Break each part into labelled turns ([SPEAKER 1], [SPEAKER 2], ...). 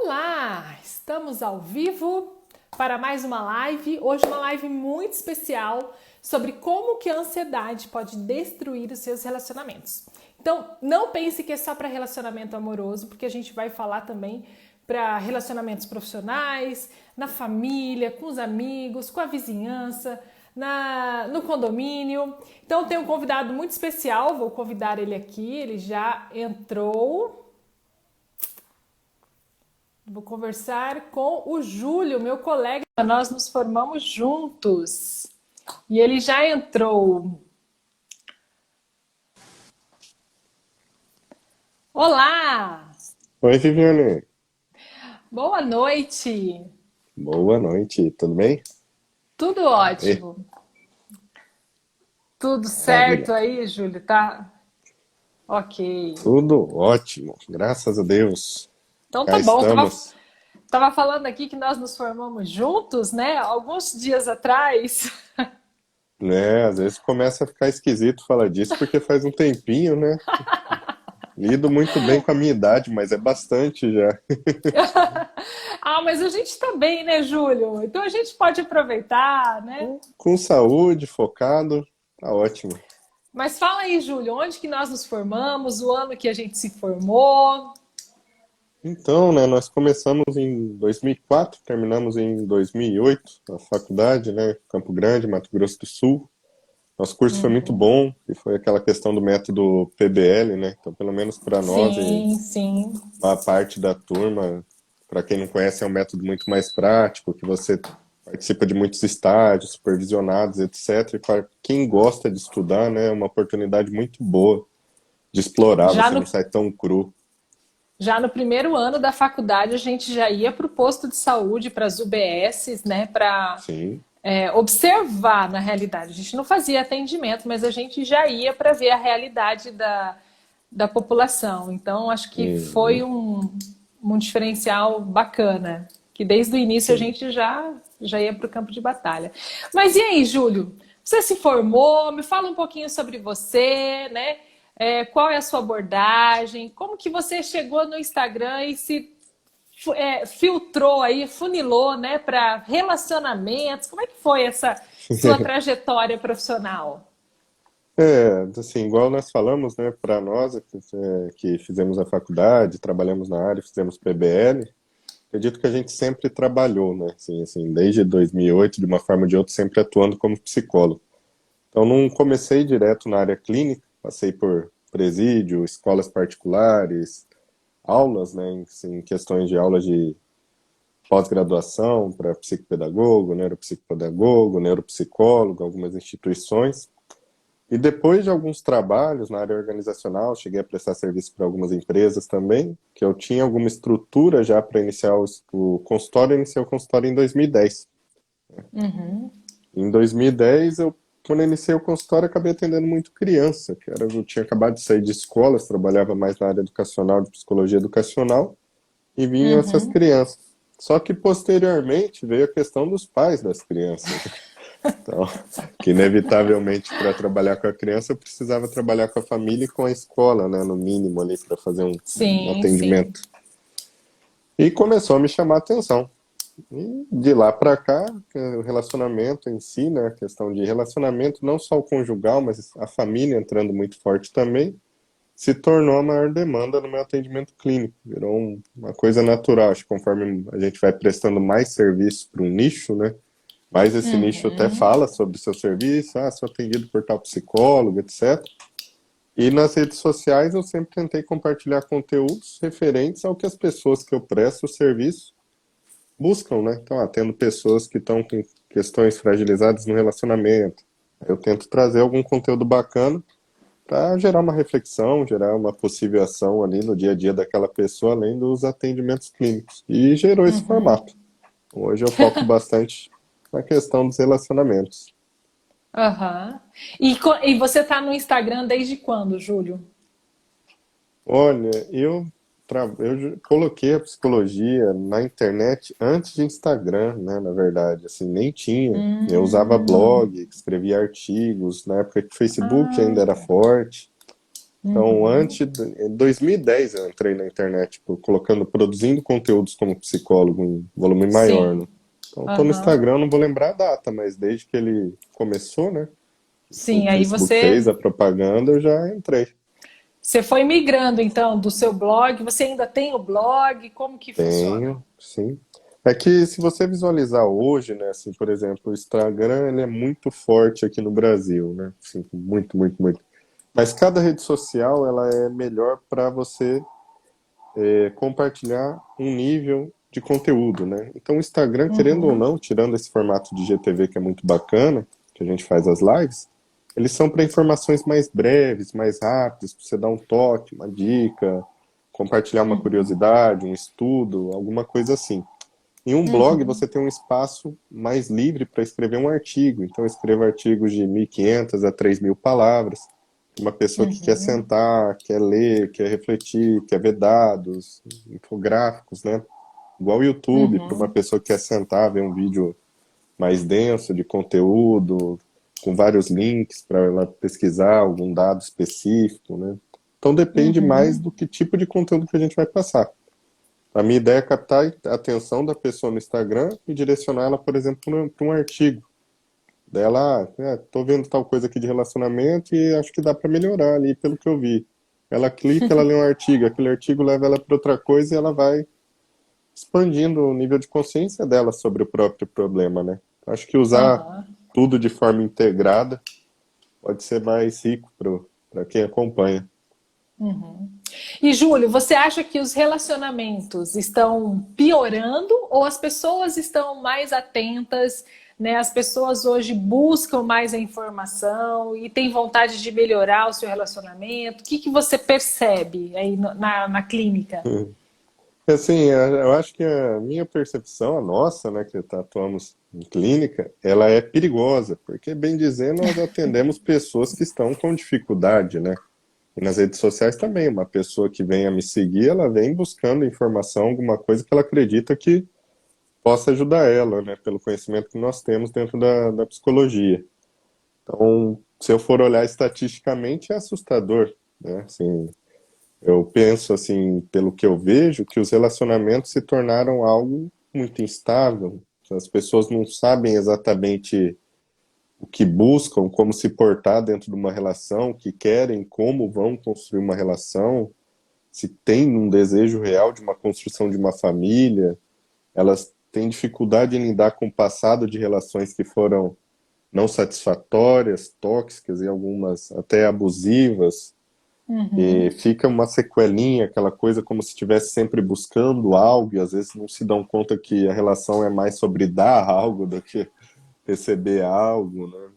[SPEAKER 1] Olá! Estamos ao vivo para mais uma live. Hoje uma live muito especial sobre como que a ansiedade pode destruir os seus relacionamentos. Então, não pense que é só para relacionamento amoroso, porque a gente vai falar também para relacionamentos profissionais, na família, com os amigos, com a vizinhança, no condomínio. Então, tem um convidado muito especial, vou convidar ele aqui, ele já entrou. Vou conversar com o Júlio, meu colega. Nós nos formamos juntos. E ele já entrou. Olá!
[SPEAKER 2] Oi, Viviane.
[SPEAKER 1] Boa noite!
[SPEAKER 2] Boa noite, tudo bem?
[SPEAKER 1] Tudo
[SPEAKER 2] Aê,
[SPEAKER 1] ótimo. Tudo
[SPEAKER 2] maravilha.
[SPEAKER 1] certo aí, Júlio? Tá? Ok.
[SPEAKER 2] Tudo ótimo, graças a Deus.
[SPEAKER 1] Então
[SPEAKER 2] Cá
[SPEAKER 1] tá bom.
[SPEAKER 2] estamos,
[SPEAKER 1] Tava falando aqui que nós nos formamos juntos, né? Alguns dias atrás.
[SPEAKER 2] né? Às vezes começa a ficar esquisito falar disso porque faz um tempinho, né? Lido muito bem com a minha idade, mas é bastante já.
[SPEAKER 1] Ah, mas a gente tá bem, né, Júlio? Então a gente pode aproveitar, né?
[SPEAKER 2] Com saúde, focado, tá ótimo.
[SPEAKER 1] Mas fala aí, Júlio, onde que nós nos formamos, o ano que a gente se formou?
[SPEAKER 2] Então, né, nós começamos em 2004, terminamos em 2008, a faculdade, né, Campo Grande, Mato Grosso do Sul. Nosso curso foi muito
[SPEAKER 1] Uhum.
[SPEAKER 2] bom e foi aquela questão do método PBL, né? Então, pelo menos para nós e
[SPEAKER 1] Sim, sim.
[SPEAKER 2] uma parte da turma, para quem não conhece, é um método muito mais prático, que você participa de muitos estágios, supervisionados, etc. E para quem gosta de estudar, né, é uma oportunidade muito boa de explorar,
[SPEAKER 1] Já
[SPEAKER 2] você não
[SPEAKER 1] no,
[SPEAKER 2] sai tão cru.
[SPEAKER 1] já no primeiro ano da faculdade, a gente já ia para o posto de saúde, para as UBSs, né, para
[SPEAKER 2] Sim.
[SPEAKER 1] observar na realidade. A gente não fazia atendimento, mas a gente já ia para ver a realidade da população. Então, acho que foi
[SPEAKER 2] Uhum.
[SPEAKER 1] um diferencial bacana, que desde o início a
[SPEAKER 2] Sim.
[SPEAKER 1] gente já ia para o campo de batalha. Mas e aí, Júlio? Você se formou? Me fala um pouquinho sobre você, né? Qual é a sua abordagem? Como que você chegou no Instagram e se filtrou aí, funilou, né, para relacionamentos? Como é que foi essa sua trajetória profissional?
[SPEAKER 2] Assim, igual nós falamos, né, para nós que fizemos a faculdade, trabalhamos na área, fizemos PBL, acredito que a gente sempre trabalhou, né? Assim, desde 2008, de uma forma ou de outra, sempre atuando como psicólogo. Então, não comecei direto na área clínica, passei por presídio, escolas particulares, aulas, né? Em questões de aulas de pós-graduação para psicopedagogo, neuropsicopedagogo, neuropsicólogo, algumas instituições. E depois de alguns trabalhos na área organizacional, cheguei a prestar serviço para algumas empresas também, que eu tinha alguma estrutura já para iniciar o consultório. Eu iniciei o consultório em 2010.
[SPEAKER 1] Uhum,
[SPEAKER 2] Em 2010, quando eu iniciei o consultório, acabei atendendo muito criança, eu tinha acabado de sair de escolas, trabalhava mais na área educacional, de psicologia educacional, e vinham essas
[SPEAKER 1] uhum.
[SPEAKER 2] crianças. Só que posteriormente veio a questão dos pais das crianças. Então, que inevitavelmente para trabalhar com a criança eu precisava trabalhar com a família e com a escola, né, no mínimo ali para fazer um
[SPEAKER 1] Sim, sim.
[SPEAKER 2] atendimento. E começou a me chamar a atenção. E de lá para cá, o relacionamento em si, né, a questão de relacionamento, não só o conjugal, mas a família entrando muito forte também, se tornou a maior demanda no meu atendimento clínico. Virou uma coisa natural, acho que conforme a gente vai prestando mais serviço para um nicho, né, mas esse nicho até
[SPEAKER 1] Uhum,
[SPEAKER 2] fala sobre o seu serviço, sou atendido por tal psicólogo, etc. E nas redes sociais eu sempre tentei compartilhar conteúdos referentes ao que as pessoas que eu presto o serviço buscam, né? Então, tendo pessoas que estão com questões fragilizadas no relacionamento. Eu tento trazer algum conteúdo bacana para gerar uma reflexão, gerar uma possível ação ali no dia a dia daquela pessoa, além dos atendimentos clínicos. E gerou esse
[SPEAKER 1] uhum.
[SPEAKER 2] formato. Hoje eu foco bastante na questão dos relacionamentos.
[SPEAKER 1] Aham. E você tá no Instagram desde quando, Júlio?
[SPEAKER 2] Olha, coloquei a psicologia na internet antes de Instagram, né, na verdade, assim, nem tinha. Eu usava
[SPEAKER 1] Hum,
[SPEAKER 2] blog, escrevia artigos, na época que o Facebook ainda era
[SPEAKER 1] ah,
[SPEAKER 2] forte. Então, em 2010 eu entrei na internet, tipo, produzindo conteúdos como psicólogo em volume maior,
[SPEAKER 1] Sim.
[SPEAKER 2] né? Então, tô no
[SPEAKER 1] Aham.
[SPEAKER 2] Instagram, não vou lembrar a data, mas desde que ele começou, né? O
[SPEAKER 1] Sim, aí
[SPEAKER 2] Facebook fez
[SPEAKER 1] você
[SPEAKER 2] a propaganda, eu já entrei.
[SPEAKER 1] você foi migrando então do seu blog. Você ainda tem o blog? Como que funciona?
[SPEAKER 2] Tenho, sim. É que se você visualizar hoje, né, assim, por exemplo, o Instagram, ele é muito forte aqui no Brasil, né? Assim, muito, muito, muito. Mas cada rede social, ela é melhor para você compartilhar um nível de conteúdo, né? Então, o Instagram, querendo ou
[SPEAKER 1] Uhum,
[SPEAKER 2] não, tirando esse formato de GTV que é muito bacana, que a gente faz as lives, eles são para informações mais breves, mais rápidas, para você dar um toque, uma dica, compartilhar uma
[SPEAKER 1] uhum,
[SPEAKER 2] curiosidade, um estudo, alguma coisa assim. Em um blog,
[SPEAKER 1] uhum,
[SPEAKER 2] você tem um espaço mais livre para escrever um artigo. Então, eu escrevo artigos de 1.500 a 3.000 palavras. Uma pessoa que quer
[SPEAKER 1] uhum,
[SPEAKER 2] sentar, quer ler, quer refletir, quer ver dados, infográficos, né? Igual o YouTube, para uma
[SPEAKER 1] uhum,
[SPEAKER 2] pessoa que quer sentar, ver um vídeo mais denso de conteúdo, com vários links para ela pesquisar algum dado específico, né? Então depende mais
[SPEAKER 1] uhum.
[SPEAKER 2] do que tipo de conteúdo que a gente vai passar. A minha ideia é captar a atenção da pessoa no Instagram e direcionar ela, por exemplo, para um artigo. Dela, tô vendo tal coisa aqui de relacionamento e acho que dá para melhorar ali, pelo que eu vi. Ela clica, ela lê um artigo, aquele artigo leva ela para outra coisa e ela vai expandindo o nível de consciência dela sobre o próprio problema, né? Acho que usar
[SPEAKER 1] Aham.
[SPEAKER 2] tudo de forma integrada pode ser mais rico para quem acompanha.
[SPEAKER 1] E Júlio, você acha que os relacionamentos estão piorando ou as pessoas estão mais atentas, né? As pessoas hoje buscam mais a informação e têm vontade de melhorar o seu relacionamento. O que que você percebe aí na clínica?
[SPEAKER 2] Assim, eu acho que a minha percepção, a nossa, né, que atuamos em clínica, ela é perigosa, porque, bem dizer, nós atendemos pessoas que estão com dificuldade, né? E nas redes sociais também, uma pessoa que vem a me seguir, ela vem buscando informação, alguma coisa que ela acredita que possa ajudar ela, né, pelo conhecimento que nós temos dentro da psicologia. Então, se eu for olhar estatisticamente, é assustador, né? Assim, eu penso, assim, pelo que eu vejo, que os relacionamentos se tornaram algo muito instável. As pessoas não sabem exatamente o que buscam, como se portar dentro de uma relação, o que querem, como vão construir uma relação, se tem um desejo real de uma construção de uma família. Elas têm dificuldade em lidar com o passado de relações que foram não satisfatórias, tóxicas e algumas até abusivas. E
[SPEAKER 1] Uhum,
[SPEAKER 2] fica uma sequelinha, aquela coisa como se estivesse sempre buscando algo, e às vezes não se dão conta que a relação é mais sobre dar algo do que receber algo, né?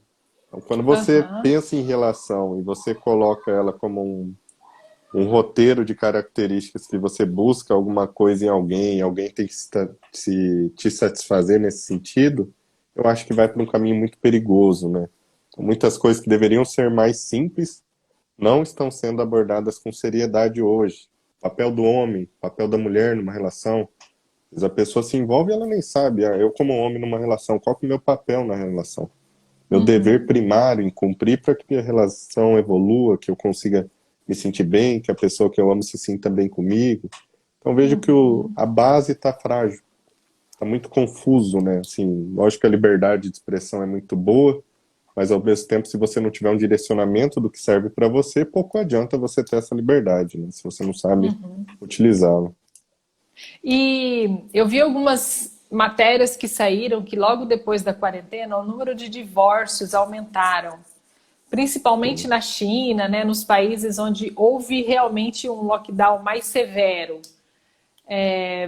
[SPEAKER 2] Então, quando você
[SPEAKER 1] aham,
[SPEAKER 2] pensa em relação e você coloca ela como um roteiro de características que você busca alguma coisa em alguém, alguém tem que te satisfazer nesse sentido, eu acho que vai para um caminho muito perigoso, né? Então, muitas coisas que deveriam ser mais simples não estão sendo abordadas com seriedade hoje. Papel do homem, papel da mulher numa relação. Às vezes a pessoa se envolve e ela nem sabe. Eu, como homem numa relação, qual que é o meu papel na relação? Meu dever
[SPEAKER 1] uhum,
[SPEAKER 2] primário em cumprir para que a relação evolua, que eu consiga me sentir bem, que a pessoa que eu amo se sinta bem comigo. Então vejo que a base está frágil, está muito confuso, né? Assim, lógico que a liberdade de expressão é muito boa, mas ao mesmo tempo, se você não tiver um direcionamento do que serve para você, pouco adianta você ter essa liberdade, né? Se você não sabe
[SPEAKER 1] uhum.
[SPEAKER 2] utilizá-la.
[SPEAKER 1] E eu vi algumas matérias que saíram que logo depois da quarentena o número de divórcios aumentaram, principalmente na China, né, nos países onde houve realmente um lockdown mais severo.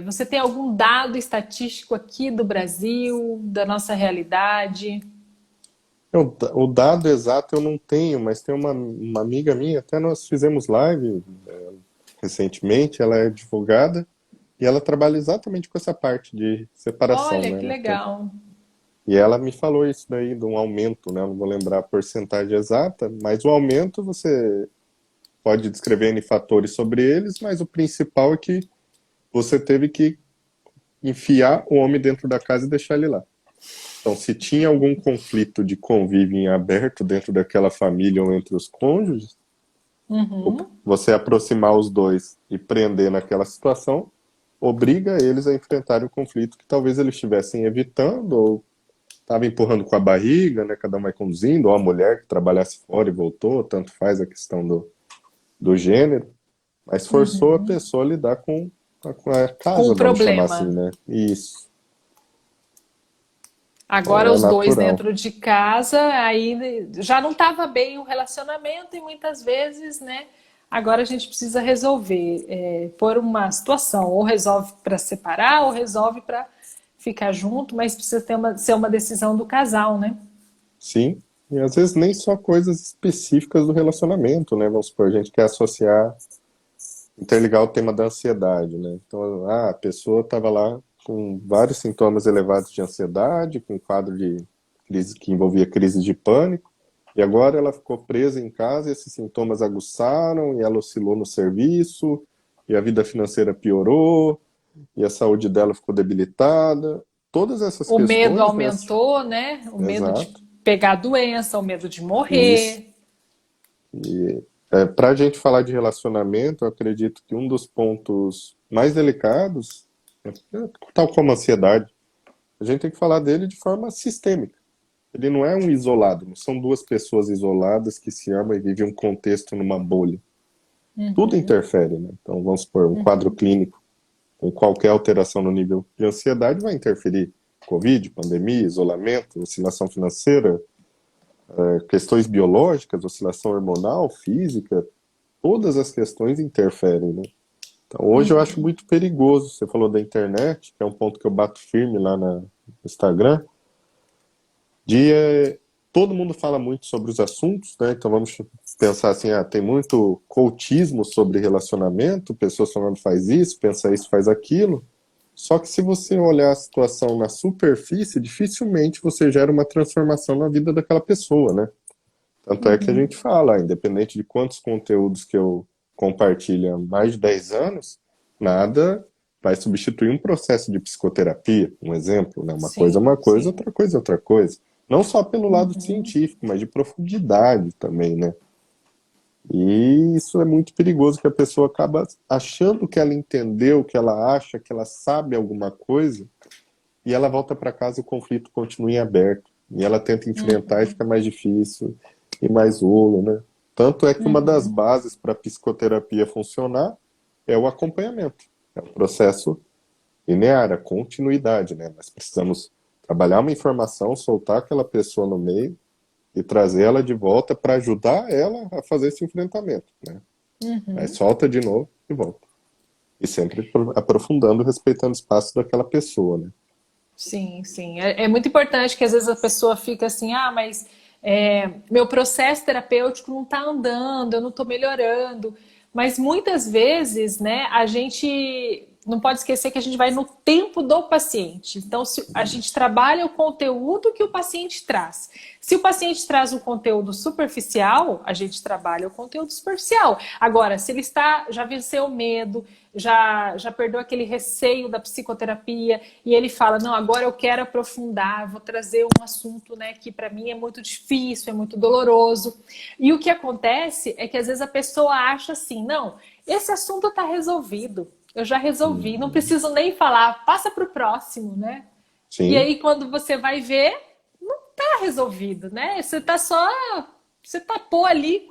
[SPEAKER 1] Você tem algum dado estatístico aqui do Brasil, da nossa realidade?
[SPEAKER 2] O dado exato eu não tenho, mas tem uma amiga minha, até nós fizemos live recentemente, ela é advogada e ela trabalha exatamente com essa parte de separação,
[SPEAKER 1] Olha
[SPEAKER 2] né?
[SPEAKER 1] que legal.
[SPEAKER 2] E ela me falou isso daí, de um aumento, né? Eu não vou lembrar a porcentagem exata, mas o aumento você pode descrever N fatores sobre eles, mas o principal é que você teve que enfiar o homem dentro da casa e deixar ele lá. Então, se tinha algum conflito de convívio em aberto dentro daquela família ou entre os cônjuges,
[SPEAKER 1] Uhum.
[SPEAKER 2] Você aproximar os dois e prender naquela situação, obriga eles a enfrentarem o conflito que talvez eles estivessem evitando ou estava empurrando com a barriga, né? Cada um vai conduzindo, ou a mulher que trabalhasse fora e voltou, tanto faz a questão do gênero, mas forçou a
[SPEAKER 1] Uhum.
[SPEAKER 2] pessoa a lidar com a
[SPEAKER 1] Com
[SPEAKER 2] casa,
[SPEAKER 1] o
[SPEAKER 2] vamos chamar assim,
[SPEAKER 1] problema.
[SPEAKER 2] né? Isso,
[SPEAKER 1] Agora
[SPEAKER 2] é
[SPEAKER 1] os dois
[SPEAKER 2] natural.
[SPEAKER 1] dentro de casa, aí já não estava bem o relacionamento e muitas vezes, né? Agora a gente precisa resolver por uma situação, ou resolve para separar, ou resolve para ficar junto, mas precisa ser uma decisão do casal, né?
[SPEAKER 2] Sim, e às vezes nem só coisas específicas do relacionamento, né? Vamos supor, a gente quer associar, interligar o tema da ansiedade, né? Então, a pessoa estava lá com vários sintomas elevados de ansiedade, com um quadro de crise que envolvia crise de pânico, e agora ela ficou presa em casa, e esses sintomas aguçaram, e ela oscilou no serviço, e a vida financeira piorou, e a saúde dela ficou debilitada. Todas essas
[SPEAKER 1] O medo
[SPEAKER 2] questões, né?
[SPEAKER 1] aumentou, né? O medo de
[SPEAKER 2] Exato.
[SPEAKER 1] pegar a doença, o medo de
[SPEAKER 2] Isso.
[SPEAKER 1] morrer.
[SPEAKER 2] E para a gente falar de relacionamento, eu acredito que um dos pontos mais delicados, tal como a ansiedade, a gente tem que falar dele de forma sistêmica. Ele não é um isolado, não são duas pessoas isoladas que se amam e vivem um contexto numa bolha. Tudo
[SPEAKER 1] Uhum,
[SPEAKER 2] interfere, né? Então, vamos supor, um quadro
[SPEAKER 1] uhum,
[SPEAKER 2] clínico com qualquer alteração no nível de ansiedade vai interferir. Covid, pandemia, isolamento, oscilação financeira, questões biológicas, oscilação hormonal, física, todas as questões interferem, né? Então, hoje eu acho
[SPEAKER 1] uhum.
[SPEAKER 2] muito perigoso. Você falou da internet, que é um ponto que eu bato firme lá no Instagram, de todo mundo fala muito sobre os assuntos, né? Então vamos pensar assim, tem muito coachismo sobre relacionamento, pessoas falando faz isso, pensa isso, faz aquilo. Só que se você olhar a situação na superfície, dificilmente você gera uma transformação na vida daquela pessoa, né? Tanto é que a gente fala, independente de quantos conteúdos que eu compartilho há mais de 10 anos, nada vai substituir um processo de psicoterapia, um exemplo, né?
[SPEAKER 1] Sim,
[SPEAKER 2] Uma coisa,
[SPEAKER 1] sim.
[SPEAKER 2] outra coisa, outra coisa. Não só pelo lado
[SPEAKER 1] Uhum,
[SPEAKER 2] científico, mas de profundidade também, né? E isso é muito perigoso, que a pessoa acaba achando que ela entendeu, que ela acha, que ela sabe alguma coisa, e ela volta para casa e o conflito continua em aberto. E ela tenta enfrentar e
[SPEAKER 1] uhum,
[SPEAKER 2] fica mais difícil e mais rolo, né? Tanto é que uma das
[SPEAKER 1] uhum.
[SPEAKER 2] bases para a psicoterapia funcionar é o acompanhamento. É um processo linear, a continuidade, né? Nós precisamos trabalhar uma informação, soltar aquela pessoa no meio e trazer ela de volta para ajudar ela a fazer esse enfrentamento, né? Aí solta de novo e volta. E sempre aprofundando, respeitando o espaço daquela pessoa, né?
[SPEAKER 1] Sim, sim. É muito importante que às vezes a pessoa fica assim, ah, mas meu processo terapêutico não está andando, eu não estou melhorando. Mas muitas vezes, né, a gente não pode esquecer que a gente vai no tempo do paciente. Então, se a gente trabalha o conteúdo que o paciente traz. Se o paciente traz um conteúdo superficial, a gente trabalha o conteúdo superficial. Agora, se ele já venceu o medo, já perdeu aquele receio da psicoterapia e ele fala, não, agora eu quero aprofundar, vou trazer um assunto, né, que para mim é muito difícil, é muito doloroso. E o que acontece é que às vezes a pessoa acha assim, não, esse assunto está resolvido, eu já resolvi, não
[SPEAKER 2] Uhum.
[SPEAKER 1] preciso nem falar, passa para o próximo, né? E
[SPEAKER 2] Sim,
[SPEAKER 1] aí quando você vai ver, não tá resolvido, né? Você tapou ali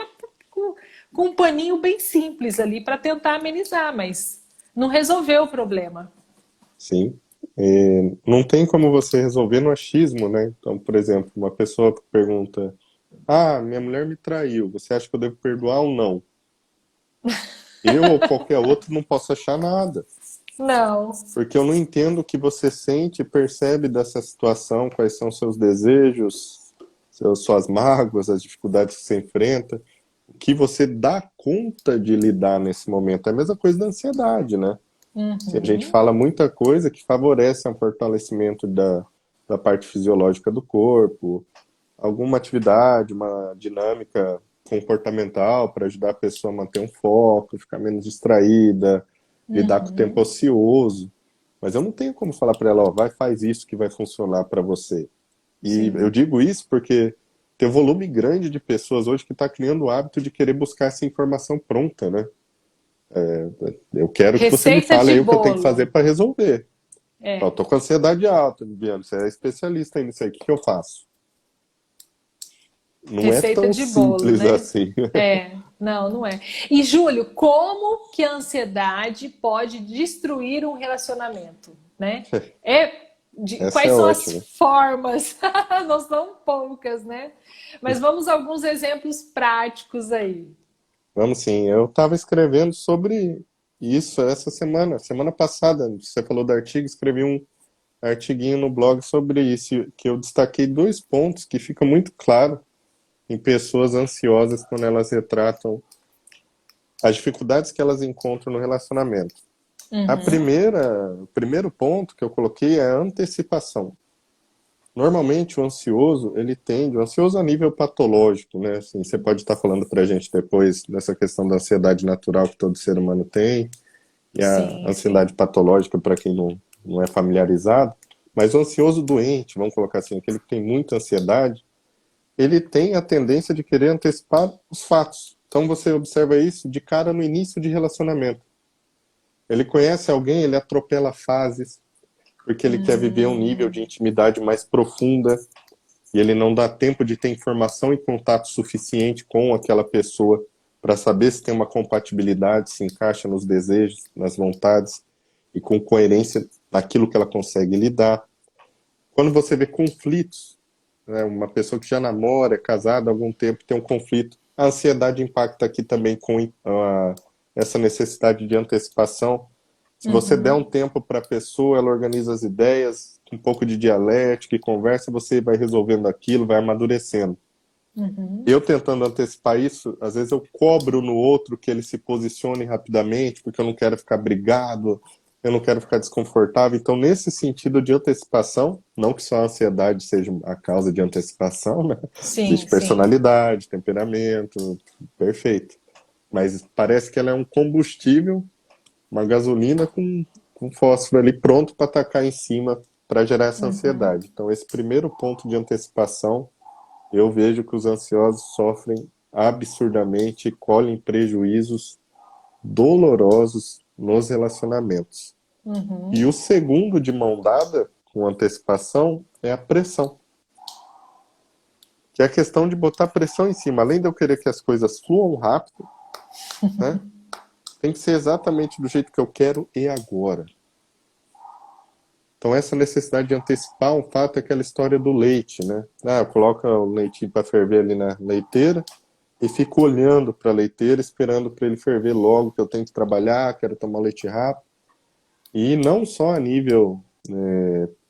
[SPEAKER 1] com, com um paninho bem simples ali para tentar amenizar, mas não resolveu o problema.
[SPEAKER 2] sim. Não tem como você resolver no achismo, né? Então, por exemplo, uma pessoa pergunta: minha mulher me traiu, você acha que eu devo perdoar ou não? Eu ou qualquer outro não posso achar nada,
[SPEAKER 1] Não.
[SPEAKER 2] porque eu não entendo o que você sente e percebe dessa situação, quais são seus desejos, suas mágoas, as dificuldades que você enfrenta, o que você dá conta de lidar nesse momento. É a mesma coisa da ansiedade, né? Se a gente
[SPEAKER 1] Uhum.
[SPEAKER 2] fala muita coisa que favorece um fortalecimento da parte fisiológica do corpo, alguma atividade, uma dinâmica comportamental para ajudar a pessoa a manter um foco, ficar menos distraída, lidar com o tempo
[SPEAKER 1] Uhum.
[SPEAKER 2] ocioso. Mas eu não tenho como falar para ela, ó, vai, faz isso que vai funcionar para você. E eu
[SPEAKER 1] Sim.
[SPEAKER 2] digo isso porque tem um volume grande de pessoas hoje que está criando o hábito de querer buscar essa informação pronta, né? Eu quero que você me
[SPEAKER 1] Receita
[SPEAKER 2] fale
[SPEAKER 1] de
[SPEAKER 2] aí o que eu tenho que fazer
[SPEAKER 1] bolo.
[SPEAKER 2] para resolver. Eu
[SPEAKER 1] É,
[SPEAKER 2] tô com ansiedade alta, Bibiano, você é especialista nisso aí, o que que eu faço? Não é
[SPEAKER 1] receita
[SPEAKER 2] tão
[SPEAKER 1] de bolo,
[SPEAKER 2] simples
[SPEAKER 1] né?
[SPEAKER 2] assim.
[SPEAKER 1] Não, não é. E Júlio, como que a ansiedade pode destruir um relacionamento, né?
[SPEAKER 2] Essa é
[SPEAKER 1] Quais são as
[SPEAKER 2] ótima.
[SPEAKER 1] formas? Não são poucas, né? Mas vamos a alguns exemplos práticos aí.
[SPEAKER 2] Vamos sim, eu estava escrevendo sobre isso essa semana passada, você falou do artigo, escrevi um artiguinho no blog sobre isso, que eu destaquei dois pontos que ficam muito claro em pessoas ansiosas quando elas retratam as dificuldades que elas encontram no relacionamento. O primeiro ponto que eu coloquei é a antecipação. Normalmente o ansioso a nível patológico, né? Assim, você pode estar falando para a gente depois dessa questão da ansiedade natural que todo ser humano tem, e a
[SPEAKER 1] Sim,
[SPEAKER 2] ansiedade
[SPEAKER 1] sim.
[SPEAKER 2] patológica para quem não é familiarizado, mas o ansioso doente, vamos colocar assim, aquele que tem muita ansiedade, ele tem a tendência de querer antecipar os fatos. Então você observa isso de cara no início de relacionamento. Ele conhece alguém, ele atropela fases, porque ele quer viver um nível de intimidade mais profunda, e ele não dá tempo de ter informação e contato suficiente com aquela pessoa para saber se tem uma compatibilidade, se encaixa nos desejos, nas vontades e com coerência naquilo que ela consegue lidar. Quando você vê conflitos, né, uma pessoa que já namora, é casada há algum tempo, tem um conflito, a ansiedade impacta aqui também com essa necessidade de antecipação. Se você der um tempo para a pessoa, ela organiza as ideias, um pouco de dialética e conversa, você vai resolvendo aquilo, vai amadurecendo. Eu tentando antecipar isso, às vezes eu cobro no outro que ele se posicione rapidamente, porque eu não quero ficar brigado, eu não quero ficar desconfortável. Então, nesse sentido de antecipação, não que só a ansiedade seja a causa de antecipação, né?
[SPEAKER 1] Sim,
[SPEAKER 2] Existe
[SPEAKER 1] sim.
[SPEAKER 2] personalidade, temperamento, perfeito. Mas parece que ela é um combustível, uma gasolina com fósforo ali pronto para atacar em cima para gerar essa ansiedade. Então, esse primeiro ponto de antecipação, eu vejo que os ansiosos sofrem absurdamente e colhem prejuízos dolorosos nos relacionamentos. E o segundo, de mão dada com antecipação, é a pressão. Que é a questão de botar pressão em cima. Além de eu querer que as coisas fluam rápido, né? Tem que ser exatamente do jeito que eu quero e agora. Então essa necessidade de antecipar um fato é aquela história do leite, né? Eu coloco o leitinho para ferver ali na leiteira e fico olhando para a leiteira, esperando para ele ferver logo, que eu tenho que trabalhar, quero tomar leite rápido. E não só a nível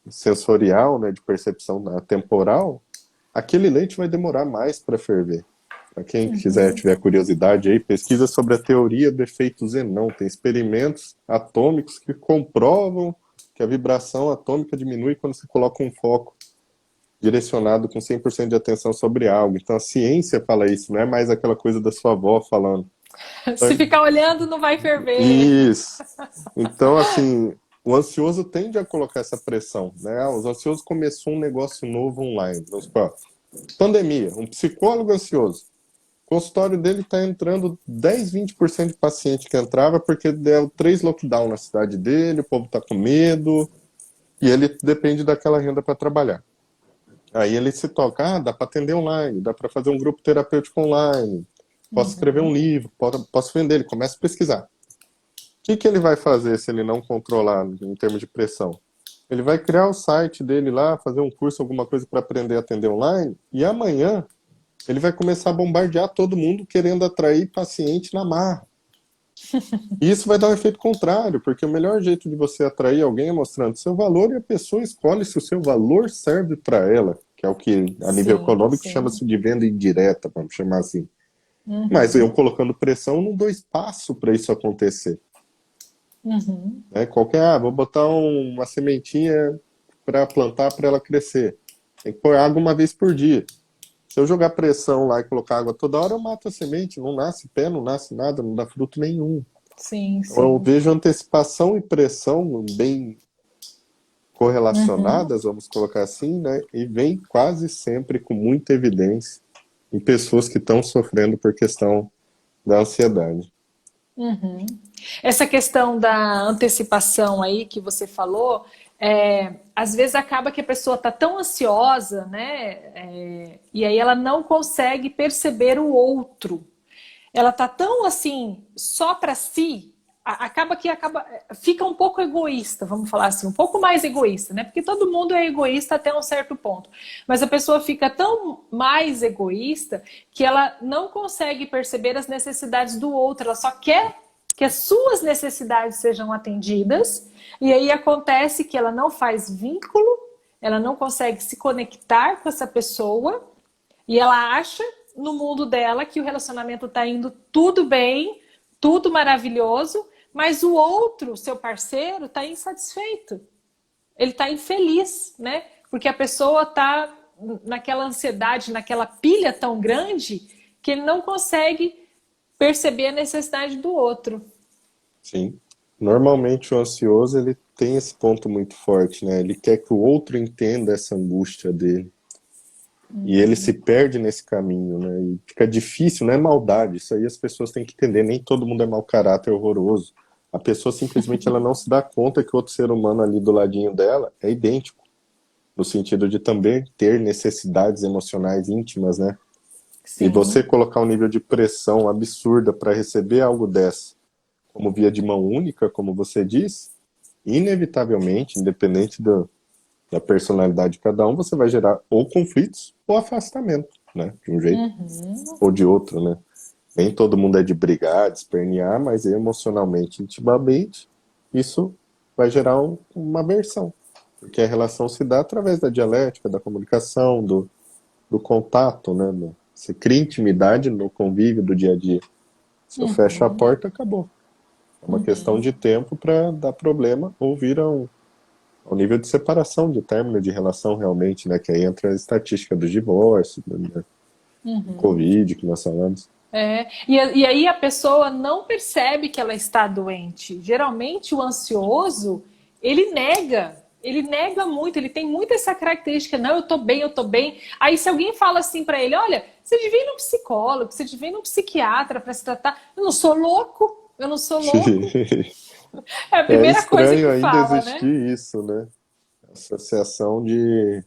[SPEAKER 2] sensorial, né, de percepção temporal, aquele leite vai demorar mais para ferver. Para quem quiser, tiver curiosidade aí, pesquisa sobre a teoria do efeito Zenão. Tem experimentos atômicos que comprovam que a vibração atômica diminui quando você coloca um foco direcionado com 100% de atenção sobre algo. Então a ciência fala isso, não é mais aquela coisa da sua avó falando.
[SPEAKER 1] Se ficar olhando, não vai ferver.
[SPEAKER 2] Isso. Então, assim, o ansioso tende a colocar essa pressão, né? Os ansiosos começou um negócio novo online. Vamos supor, pandemia, um psicólogo ansioso. O consultório dele está entrando 10, 20% de paciente que entrava porque deu 3 lockdown na cidade dele, o povo está com medo e ele depende daquela renda para trabalhar. Aí ele se toca, dá para atender online, dá para fazer um grupo terapêutico online, posso escrever um livro, posso vender, ele começa a pesquisar. O que ele vai fazer se ele não controlar em termos de pressão? Ele vai criar o site dele lá, fazer um curso, alguma coisa para aprender a atender online, e amanhã ele vai começar a bombardear todo mundo querendo atrair paciente na marra. E isso vai dar um efeito contrário, porque o melhor jeito de você atrair alguém é mostrando seu valor e a pessoa escolhe se o seu valor serve para ela, que é o que a nível
[SPEAKER 1] Sim,
[SPEAKER 2] econômico
[SPEAKER 1] sim.
[SPEAKER 2] chama-se de venda indireta, vamos chamar assim. Mas eu colocando pressão não dou espaço para isso acontecer. Né? Vou botar uma sementinha para plantar para ela crescer. Tem que pôr água uma vez por dia. Se eu jogar pressão lá e colocar água toda hora, eu mato a semente, não nasce pé, não nasce nada, não dá fruto nenhum.
[SPEAKER 1] Sim,
[SPEAKER 2] Então, eu
[SPEAKER 1] sim.
[SPEAKER 2] vejo antecipação e pressão bem correlacionadas, vamos colocar assim, né? E vem quase sempre com muita evidência em pessoas que estão sofrendo por questão da ansiedade.
[SPEAKER 1] Uhum. Essa questão da antecipação aí que você falou, às vezes acaba que a pessoa está tão ansiosa, né? E aí ela não consegue perceber o outro. Ela tá tão assim, só para si, fica um pouco egoísta, vamos falar assim, um pouco mais egoísta, né? Porque todo mundo é egoísta até um certo ponto. Mas a pessoa fica tão mais egoísta que ela não consegue perceber as necessidades do outro, ela só quer que as suas necessidades sejam atendidas, e aí acontece que ela não faz vínculo, ela não consegue se conectar com essa pessoa, e ela acha no mundo dela que o relacionamento está indo tudo bem, tudo maravilhoso, mas o outro, seu parceiro, está insatisfeito. Ele está infeliz, né? Porque a pessoa está naquela ansiedade, naquela pilha tão grande que ele não consegue perceber a necessidade do outro.
[SPEAKER 2] Sim. Normalmente o ansioso ele tem esse ponto muito forte, né? Ele quer que o outro entenda essa angústia dele. E ele se perde nesse caminho, né? E fica difícil, não é maldade. Isso aí as pessoas têm que entender. Nem todo mundo é mau caráter, horroroso. A pessoa simplesmente ela não se dá conta que o outro ser humano ali do ladinho dela é idêntico. No sentido de também ter necessidades emocionais íntimas, né? E você
[SPEAKER 1] Sim.
[SPEAKER 2] colocar um nível de pressão absurda para receber algo dessa, como via de mão única, como você diz, inevitavelmente, independente da personalidade de cada um, você vai gerar ou conflitos ou afastamento, né? De um jeito
[SPEAKER 1] Uhum.
[SPEAKER 2] ou de outro, né? Nem todo mundo é de brigar, de espernear, mas emocionalmente, intimamente, isso vai gerar uma aversão. Porque a relação se dá através da dialética, da comunicação, do contato, né? Você cria intimidade no convívio do dia a dia. Se eu fecho a
[SPEAKER 1] Uhum.
[SPEAKER 2] porta, acabou. É uma questão
[SPEAKER 1] Uhum.
[SPEAKER 2] de tempo para dar problema ou vir ao nível de separação, de término de relação realmente, né? Que aí entra a estatística do divórcio, né? Do
[SPEAKER 1] Uhum.
[SPEAKER 2] Covid, que nós falamos.
[SPEAKER 1] E aí a pessoa não percebe que ela está doente. Geralmente o ansioso, ele nega muito, ele tem muito essa característica, não, eu tô bem, eu tô bem. Aí se alguém fala assim para ele, olha, você devia ir no psicólogo, você devia ir no psiquiatra para se tratar. Eu não sou louco, eu não sou louco. É a
[SPEAKER 2] É
[SPEAKER 1] primeira coisa
[SPEAKER 2] estranho
[SPEAKER 1] que
[SPEAKER 2] ainda
[SPEAKER 1] fala, né?
[SPEAKER 2] existir isso, né? Associação de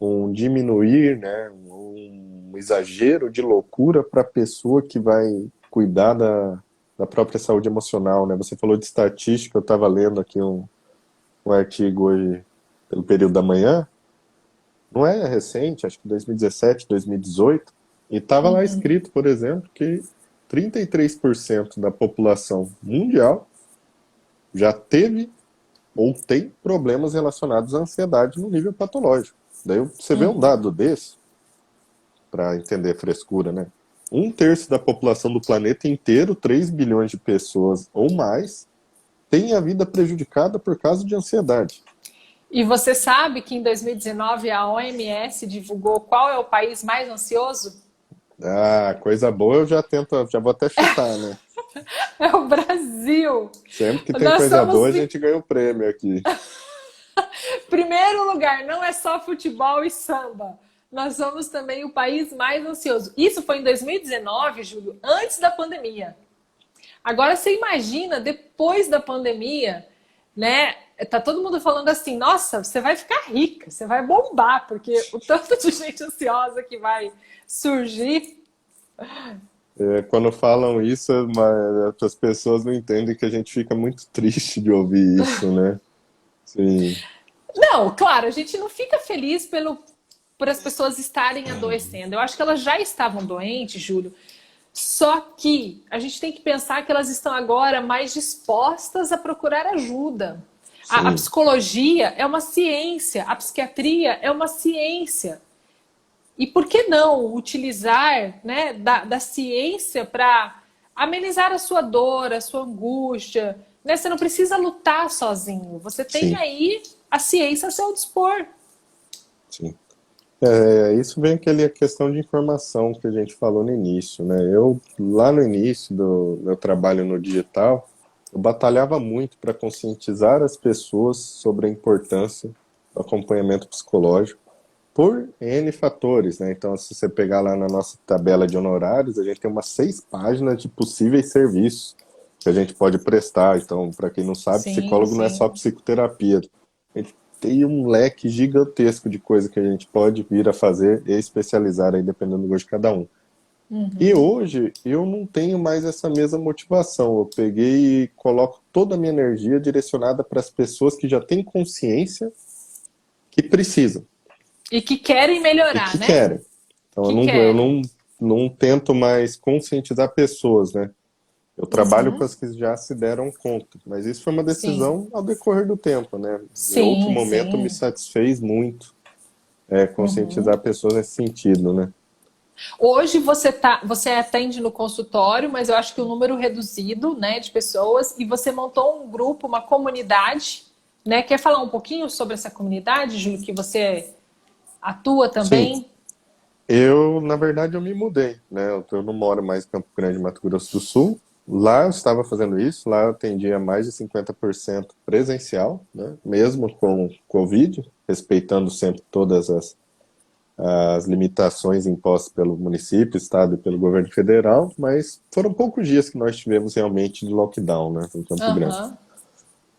[SPEAKER 2] um diminuir, né? Um exagero de loucura para a pessoa que vai cuidar da própria saúde emocional, né? Você falou de estatística, eu estava lendo aqui um artigo hoje pelo período da manhã, não é recente, acho que 2017, 2018, e estava lá escrito, por exemplo, que 33% da população mundial já teve ou tem problemas relacionados à ansiedade no nível patológico. Daí você vê um dado desse, para entender a frescura, né? Um terço da população do planeta inteiro, 3 bilhões de pessoas ou mais, tem a vida prejudicada por causa de ansiedade.
[SPEAKER 1] E você sabe que em 2019 a OMS divulgou qual é o país mais ansioso?
[SPEAKER 2] Ah, coisa boa, eu já tento, já vou até chutar, né?
[SPEAKER 1] É o Brasil.
[SPEAKER 2] Sempre que tem
[SPEAKER 1] Nós
[SPEAKER 2] coisa boa,
[SPEAKER 1] somos
[SPEAKER 2] a gente ganha um prêmio aqui.
[SPEAKER 1] primeiro lugar, não é só futebol e samba. Nós somos também o país mais ansioso. Isso foi em 2019, Júlio, antes da pandemia. Agora você imagina, depois da pandemia, né? Tá todo mundo falando assim, nossa, você vai ficar rica, você vai bombar, porque o tanto de gente ansiosa que vai surgir.
[SPEAKER 2] É, quando falam isso, as pessoas não entendem que a gente fica muito triste de ouvir isso, né? Sim,
[SPEAKER 1] Não, claro, a gente não fica feliz por as pessoas estarem adoecendo. Eu acho que elas já estavam doentes, Júlio. Só que a gente tem que pensar que elas estão agora mais dispostas a procurar ajuda. A
[SPEAKER 2] sim,
[SPEAKER 1] psicologia é uma ciência, a psiquiatria é uma ciência. E por que não utilizar, né, da ciência para amenizar a sua dor, a sua angústia? Né? Você não precisa lutar sozinho. Você tem
[SPEAKER 2] sim,
[SPEAKER 1] aí a ciência a seu dispor.
[SPEAKER 2] sim. Isso vem aquela questão de informação que a gente falou no início, né? Eu, lá no início do meu trabalho no digital, eu batalhava muito para conscientizar as pessoas sobre a importância do acompanhamento psicológico, por N fatores, né? Então, se você pegar lá na nossa tabela de honorários, a gente tem umas 6 páginas de possíveis serviços que a gente pode prestar. Então, para quem não sabe,
[SPEAKER 1] Sim,
[SPEAKER 2] psicólogo não é só
[SPEAKER 1] sim.
[SPEAKER 2] psicoterapia. A gente tem um leque gigantesco de coisa que a gente pode vir a fazer e especializar aí, dependendo do gosto de cada um. E
[SPEAKER 1] Uhum.
[SPEAKER 2] hoje eu não tenho mais essa mesma motivação. Eu peguei e coloco toda a minha energia direcionada para as pessoas que já têm consciência que precisam
[SPEAKER 1] E que querem
[SPEAKER 2] e
[SPEAKER 1] melhorar,
[SPEAKER 2] que
[SPEAKER 1] né?
[SPEAKER 2] querem. Então
[SPEAKER 1] Que
[SPEAKER 2] eu
[SPEAKER 1] querem.
[SPEAKER 2] não tento mais conscientizar pessoas, né? Eu trabalho com
[SPEAKER 1] Uhum.
[SPEAKER 2] as que já se deram conta, mas isso foi uma
[SPEAKER 1] Sim.
[SPEAKER 2] decisão ao decorrer do tempo, né? Em outro
[SPEAKER 1] Sim,
[SPEAKER 2] momento me
[SPEAKER 1] sim.
[SPEAKER 2] satisfez muito
[SPEAKER 1] Uhum.
[SPEAKER 2] conscientizar pessoas nesse sentido, né?
[SPEAKER 1] Hoje você atende no consultório, mas eu acho que o número reduzido, né, de pessoas, e você montou um grupo, uma comunidade, né? Quer falar um pouquinho sobre essa comunidade, Júlio, que você atua
[SPEAKER 2] Sim,
[SPEAKER 1] também?
[SPEAKER 2] na verdade, eu me mudei, né? Eu não moro mais em Campo Grande, Mato Grosso do Sul. Lá eu estava fazendo isso, lá eu atendia mais de 50% presencial, né? Mesmo com Covid, respeitando sempre todas as limitações impostas pelo município, estado e pelo governo federal, mas foram poucos dias que nós tivemos realmente de lockdown, né, em Campo Grande.
[SPEAKER 1] Aham.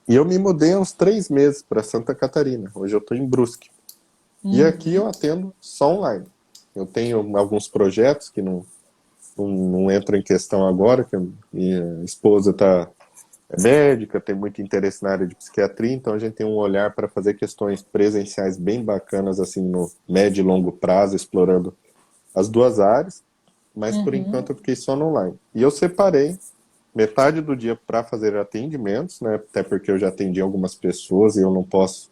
[SPEAKER 2] E eu me mudei há uns 3 meses para Santa Catarina. Hoje eu estou em Brusque. E aqui eu
[SPEAKER 1] Uhum.
[SPEAKER 2] atendo só online. Eu tenho alguns projetos que não entram em questão agora, que a minha esposa é médica, tem muito interesse na área de psiquiatria, então a gente tem um olhar para fazer questões presenciais bem bacanas, assim, no médio e longo prazo, explorando as duas áreas, mas por
[SPEAKER 1] Uhum.
[SPEAKER 2] enquanto eu fiquei só no online. E eu separei metade do dia para fazer atendimentos, né? Até porque eu já atendi algumas pessoas e eu não posso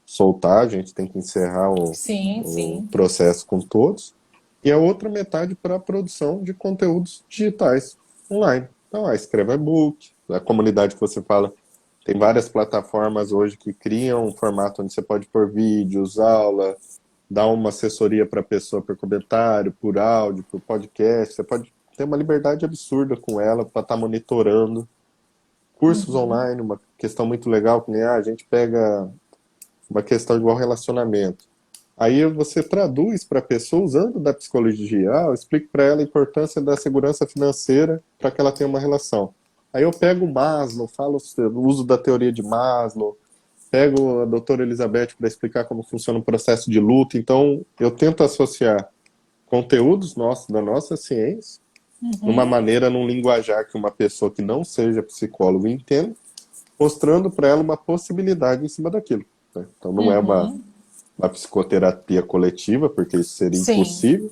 [SPEAKER 2] soltar, a gente tem que encerrar
[SPEAKER 1] Sim,
[SPEAKER 2] o
[SPEAKER 1] sim.
[SPEAKER 2] processo com todos. E a outra metade para a produção de conteúdos digitais online. Então, escreva e-book, a comunidade que você fala, tem várias plataformas hoje que criam um formato onde você pode pôr vídeos, aula, dar uma assessoria para a pessoa por comentário, por áudio, por podcast. Você pode ter uma liberdade absurda com ela para estar monitorando. Cursos
[SPEAKER 1] Uhum.
[SPEAKER 2] online, uma questão muito legal, que nem a gente pega uma questão igual relacionamento. Aí você traduz para a pessoa usando da psicologia, explica para ela a importância da segurança financeira para que ela tenha uma relação. Aí eu pego o Maslow, falo o uso da teoria de Maslow, pego a doutora Elizabeth para explicar como funciona o processo de luto. Então, eu tento associar conteúdos nossos, da nossa ciência, numa
[SPEAKER 1] Uhum.
[SPEAKER 2] maneira, num linguajar que uma pessoa que não seja psicólogo entenda, mostrando para ela uma possibilidade em cima daquilo, né? Então, não é
[SPEAKER 1] Uhum.
[SPEAKER 2] uma psicoterapia coletiva, porque isso seria
[SPEAKER 1] Sim.
[SPEAKER 2] impossível,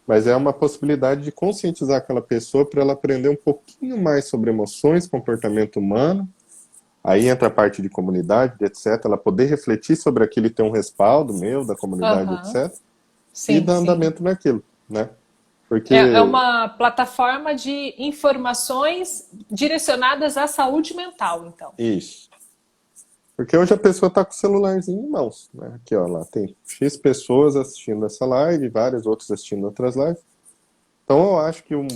[SPEAKER 2] mas é uma possibilidade de conscientizar aquela pessoa para ela aprender um pouquinho mais sobre emoções, comportamento humano. Aí entra a parte de comunidade, etc. Ela poder refletir sobre aquilo e ter um respaldo meu, da comunidade,
[SPEAKER 1] Aham.
[SPEAKER 2] etc. E
[SPEAKER 1] Sim,
[SPEAKER 2] dar
[SPEAKER 1] sim.
[SPEAKER 2] andamento naquilo, né?
[SPEAKER 1] É
[SPEAKER 2] Porque,
[SPEAKER 1] uma plataforma de informações direcionadas à saúde mental, então.
[SPEAKER 2] isso. Porque hoje a pessoa está com o celularzinho em mãos, né? Aqui, ó, lá tem X pessoas assistindo essa live, vários outros assistindo outras lives. Então eu acho que um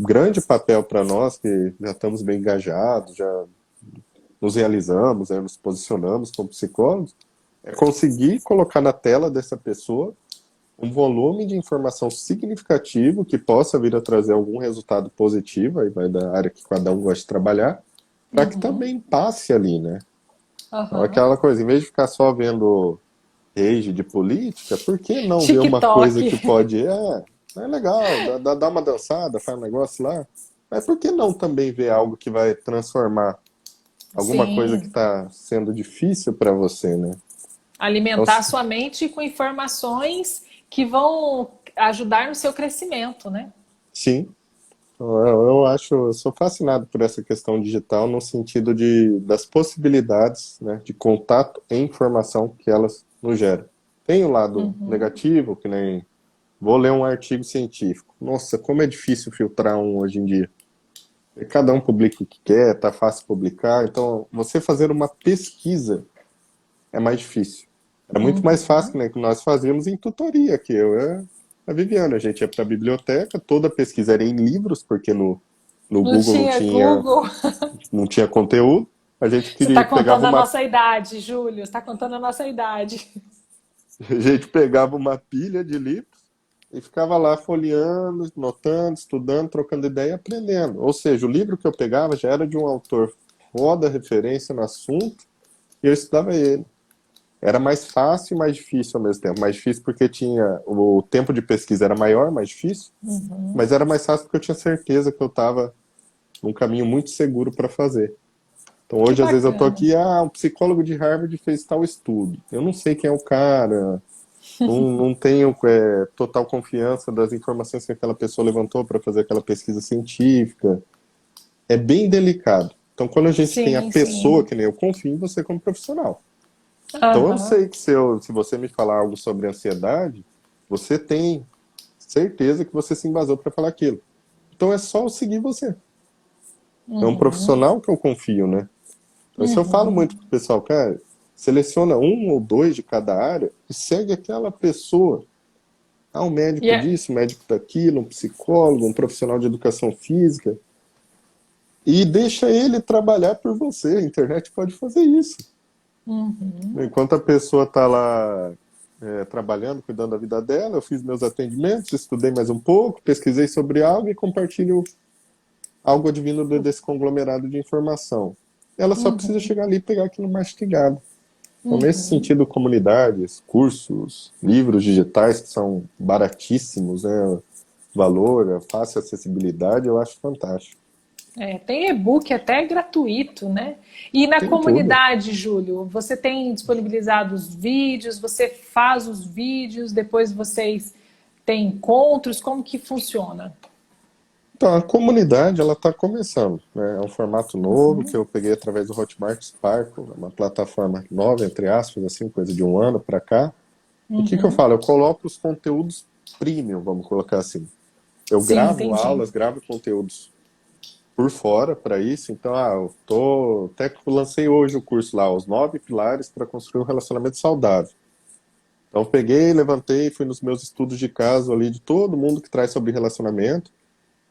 [SPEAKER 2] grande papel para nós, que já estamos bem engajados, já nos realizamos, né, nos posicionamos como psicólogos, é conseguir colocar na tela dessa pessoa um volume de informação significativo que possa vir a trazer algum resultado positivo, aí vai da área que cada um gosta de trabalhar, para que
[SPEAKER 1] Uhum.
[SPEAKER 2] também passe ali, né? Então,
[SPEAKER 1] Aham.
[SPEAKER 2] aquela coisa, em vez de ficar só vendo rage de política, por que não ver uma
[SPEAKER 1] TikTok.
[SPEAKER 2] coisa que pode, é legal, dá uma dançada, faz um negócio lá, mas por que não também ver algo que vai transformar alguma coisa que
[SPEAKER 1] Sim.
[SPEAKER 2] está sendo difícil para você, né? Então,
[SPEAKER 1] Alimentar sua mente com informações que vão ajudar no seu crescimento, né?
[SPEAKER 2] sim, eu acho, eu sou fascinado por essa questão digital no sentido das possibilidades, né, de contato e informação que elas nos geram. Tem o lado
[SPEAKER 1] Uhum.
[SPEAKER 2] negativo, que nem vou ler um artigo científico. Nossa, como é difícil filtrar um hoje em dia. Cada um publica o que quer, tá fácil publicar. Então, você fazer uma pesquisa é mais difícil. Era muito mais fácil,
[SPEAKER 1] Uhum.
[SPEAKER 2] né, que nós fazíamos em tutoria, que eu e a Viviana. A gente ia para a biblioteca, toda a pesquisa era em livros, porque no
[SPEAKER 1] Não
[SPEAKER 2] Google
[SPEAKER 1] tinha Google.
[SPEAKER 2] não tinha conteúdo. A gente
[SPEAKER 1] Você está
[SPEAKER 2] queria,
[SPEAKER 1] contando
[SPEAKER 2] pegava
[SPEAKER 1] a
[SPEAKER 2] uma.
[SPEAKER 1] nossa idade, Júlio. Você está contando a nossa idade.
[SPEAKER 2] A gente pegava uma pilha de livros e ficava lá folheando, notando, estudando, trocando ideia e aprendendo. Ou seja, o livro que eu pegava já era de um autor foda, referência no assunto, e eu estudava ele. Era mais fácil e mais difícil ao mesmo tempo. Mais difícil porque tinha o tempo de pesquisa era maior, mais difícil, mas era mais fácil porque eu tinha certeza que eu estava num caminho muito seguro para fazer. Então
[SPEAKER 1] Que
[SPEAKER 2] hoje às vezes eu tô
[SPEAKER 1] bacana.
[SPEAKER 2] aqui, um psicólogo de Harvard fez tal estudo. Eu não sei quem é o cara, não tenho total confiança das informações que aquela pessoa levantou para fazer aquela pesquisa científica. É bem delicado. Então quando a gente tem a
[SPEAKER 1] Sim,
[SPEAKER 2] pessoa,
[SPEAKER 1] sim.
[SPEAKER 2] que nem eu confio em você como profissional. Então eu
[SPEAKER 1] Aham.
[SPEAKER 2] sei que se você me falar algo sobre ansiedade, você tem certeza que você se embasou para falar aquilo. Então é só eu seguir você. É um
[SPEAKER 1] Uhum.
[SPEAKER 2] profissional que eu confio, né? Então isso eu falo
[SPEAKER 1] Uhum.
[SPEAKER 2] muito pro pessoal, cara, seleciona um ou dois de cada área e segue aquela pessoa. Um
[SPEAKER 1] E
[SPEAKER 2] médico
[SPEAKER 1] é,
[SPEAKER 2] disso, um médico daquilo, um psicólogo, um profissional de educação física. E deixa ele trabalhar por você. A internet pode fazer isso.
[SPEAKER 1] uhum.
[SPEAKER 2] Enquanto a pessoa está lá trabalhando, cuidando da vida dela, eu fiz meus atendimentos, estudei mais um pouco, pesquisei sobre algo e compartilho algo advindo desse conglomerado de informação. Ela só precisa
[SPEAKER 1] Uhum.
[SPEAKER 2] chegar ali e pegar aquilo mastigado. Então, nesse
[SPEAKER 1] Uhum.
[SPEAKER 2] sentido, comunidades, cursos, livros digitais que são baratíssimos, né? Valor, a fácil acessibilidade, eu acho fantástico.
[SPEAKER 1] É, tem e-book até gratuito, né? E na
[SPEAKER 2] Tem tudo.
[SPEAKER 1] comunidade, Júlio, você tem disponibilizado os vídeos, você faz os vídeos, depois vocês têm encontros, como que funciona?
[SPEAKER 2] Então, a comunidade, ela está começando, né? É um formato novo que eu peguei através do Hotmart Sparkle, uma plataforma nova, entre aspas, assim, coisa de um ano para cá. E o que que eu
[SPEAKER 1] Uhum.
[SPEAKER 2] falo? Eu coloco os conteúdos premium, vamos colocar assim. Eu
[SPEAKER 1] Sim,
[SPEAKER 2] gravo
[SPEAKER 1] entendi.
[SPEAKER 2] aulas, gravo conteúdos por fora para isso. Então, até que eu lancei hoje o curso lá, os 9 pilares para construir um relacionamento saudável. Então, eu peguei, levantei, fui nos meus estudos de caso ali de todo mundo que traz sobre relacionamento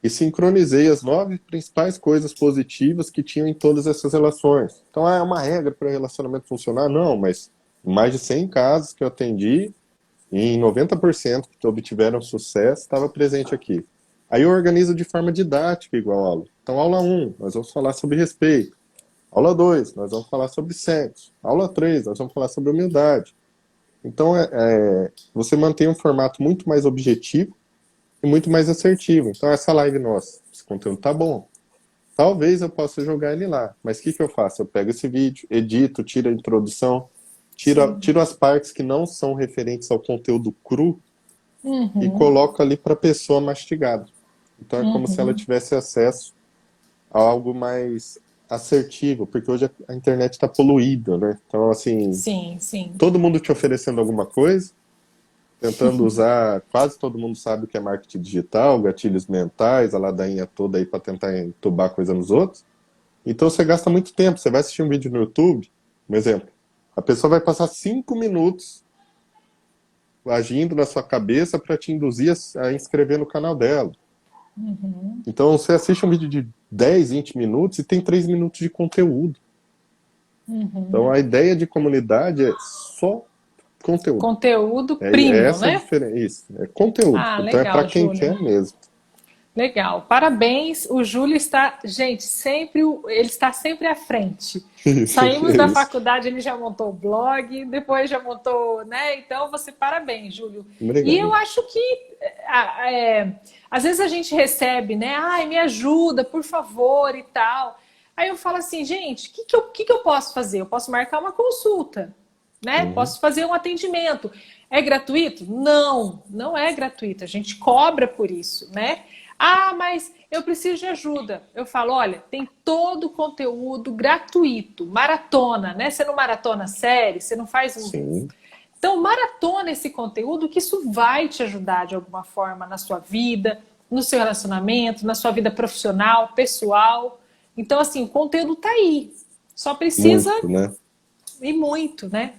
[SPEAKER 2] e sincronizei as 9 principais coisas positivas que tinham em todas essas relações. Então, é uma regra para o relacionamento funcionar? Não, mas em mais de 100 casos que eu atendi, em 90% que obtiveram sucesso, estava presente aqui. Aí eu organizo de forma didática, igual aula. Então, aula um, nós vamos falar sobre respeito. Aula 2, nós vamos falar sobre sexo. Aula 3, nós vamos falar sobre humildade. Então, você mantém um formato muito mais objetivo e muito mais assertivo. Então, essa live nossa, esse conteúdo tá bom. Talvez eu possa jogar ele lá. Mas o que que eu faço? Eu pego esse vídeo, edito, tiro a introdução,
[SPEAKER 1] Sim.
[SPEAKER 2] tiro as partes que não são referentes ao conteúdo cru e
[SPEAKER 1] Uhum.
[SPEAKER 2] coloco ali para a pessoa mastigado. Então é como se ela
[SPEAKER 1] Uhum.
[SPEAKER 2] tivesse acesso a algo mais assertivo, porque hoje a internet está poluída, né? Então, assim,
[SPEAKER 1] Sim, sim.
[SPEAKER 2] todo mundo te oferecendo alguma coisa, tentando usar, quase todo mundo sabe o que é marketing digital, gatilhos mentais, a ladainha toda aí para tentar entubar coisa nos outros. Então você gasta muito tempo. Você vai assistir um vídeo no YouTube, um exemplo. A pessoa vai passar 5 minutos agindo na sua cabeça para te induzir a inscrever no canal dela. Então você assiste um vídeo de 10, 20 minutos e tem 3 minutos de conteúdo. Então a ideia de comunidade é só conteúdo.
[SPEAKER 1] Conteúdo
[SPEAKER 2] É
[SPEAKER 1] premium,
[SPEAKER 2] essa a
[SPEAKER 1] né?
[SPEAKER 2] diferença. Isso, é conteúdo.
[SPEAKER 1] Ah,
[SPEAKER 2] Então é para
[SPEAKER 1] legal,
[SPEAKER 2] quem
[SPEAKER 1] Júlio.
[SPEAKER 2] quer mesmo.
[SPEAKER 1] Legal. Parabéns. O Júlio está, gente, sempre ele está sempre à frente. Saímos
[SPEAKER 2] É
[SPEAKER 1] da
[SPEAKER 2] isso.
[SPEAKER 1] faculdade, ele já montou o blog, depois já montou, né? Então, você parabéns, Júlio. E eu
[SPEAKER 2] Obrigado.
[SPEAKER 1] acho que às vezes a gente recebe, né? Ai, me ajuda, por favor, e tal. Aí eu falo assim, gente, o que que eu posso fazer? Eu posso marcar uma consulta, né?
[SPEAKER 2] Uhum.
[SPEAKER 1] Posso fazer um atendimento. É gratuito? Não, não é gratuito. A gente cobra por isso, né? Ah, mas eu preciso de ajuda. Eu falo, olha, tem todo o conteúdo gratuito, maratona, né? Você não maratona série, você não faz um.
[SPEAKER 2] Sim,
[SPEAKER 1] Então, maratona esse conteúdo que isso vai te ajudar de alguma forma na sua vida, no seu relacionamento, na sua vida profissional, pessoal. Então, assim, o conteúdo tá aí. Só precisa
[SPEAKER 2] muito, né?
[SPEAKER 1] ir muito, né?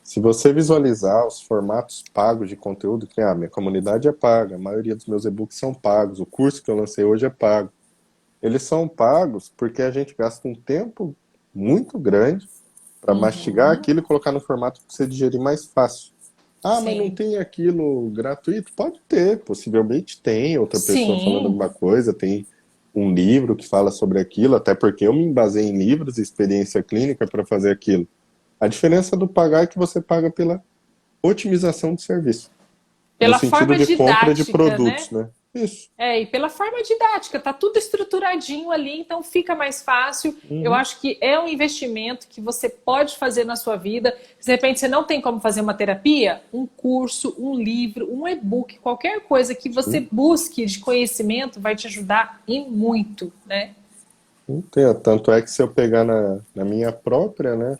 [SPEAKER 2] Se você visualizar os formatos pagos de conteúdo, que minha comunidade é paga, a maioria dos meus e-books são pagos, o curso que eu lancei hoje é pago. Eles são pagos porque a gente gasta um tempo muito grande para mastigar aquilo e colocar no formato para você digerir mais fácil. Ah, mas não
[SPEAKER 1] Sim.
[SPEAKER 2] tem aquilo gratuito? Pode ter, possivelmente tem outra pessoa falando
[SPEAKER 1] Sim.
[SPEAKER 2] alguma coisa, tem um livro que fala sobre aquilo, até porque eu me embasei em livros e experiência clínica para fazer aquilo. A diferença do pagar é que você paga pela otimização do serviço, no
[SPEAKER 1] Pela
[SPEAKER 2] sentido
[SPEAKER 1] forma
[SPEAKER 2] de compra de
[SPEAKER 1] didática, né?
[SPEAKER 2] produtos, né? Isso.
[SPEAKER 1] E pela forma didática, tá tudo estruturadinho ali, então fica mais fácil. Eu
[SPEAKER 2] Uhum.
[SPEAKER 1] acho que é um investimento que você pode fazer na sua vida. Se de repente você não tem como fazer uma terapia, um curso, um livro, um e-book, qualquer coisa que você
[SPEAKER 2] Sim.
[SPEAKER 1] busque de conhecimento vai te ajudar e muito, né?
[SPEAKER 2] Entendo. Tanto é que se eu pegar na minha própria, né?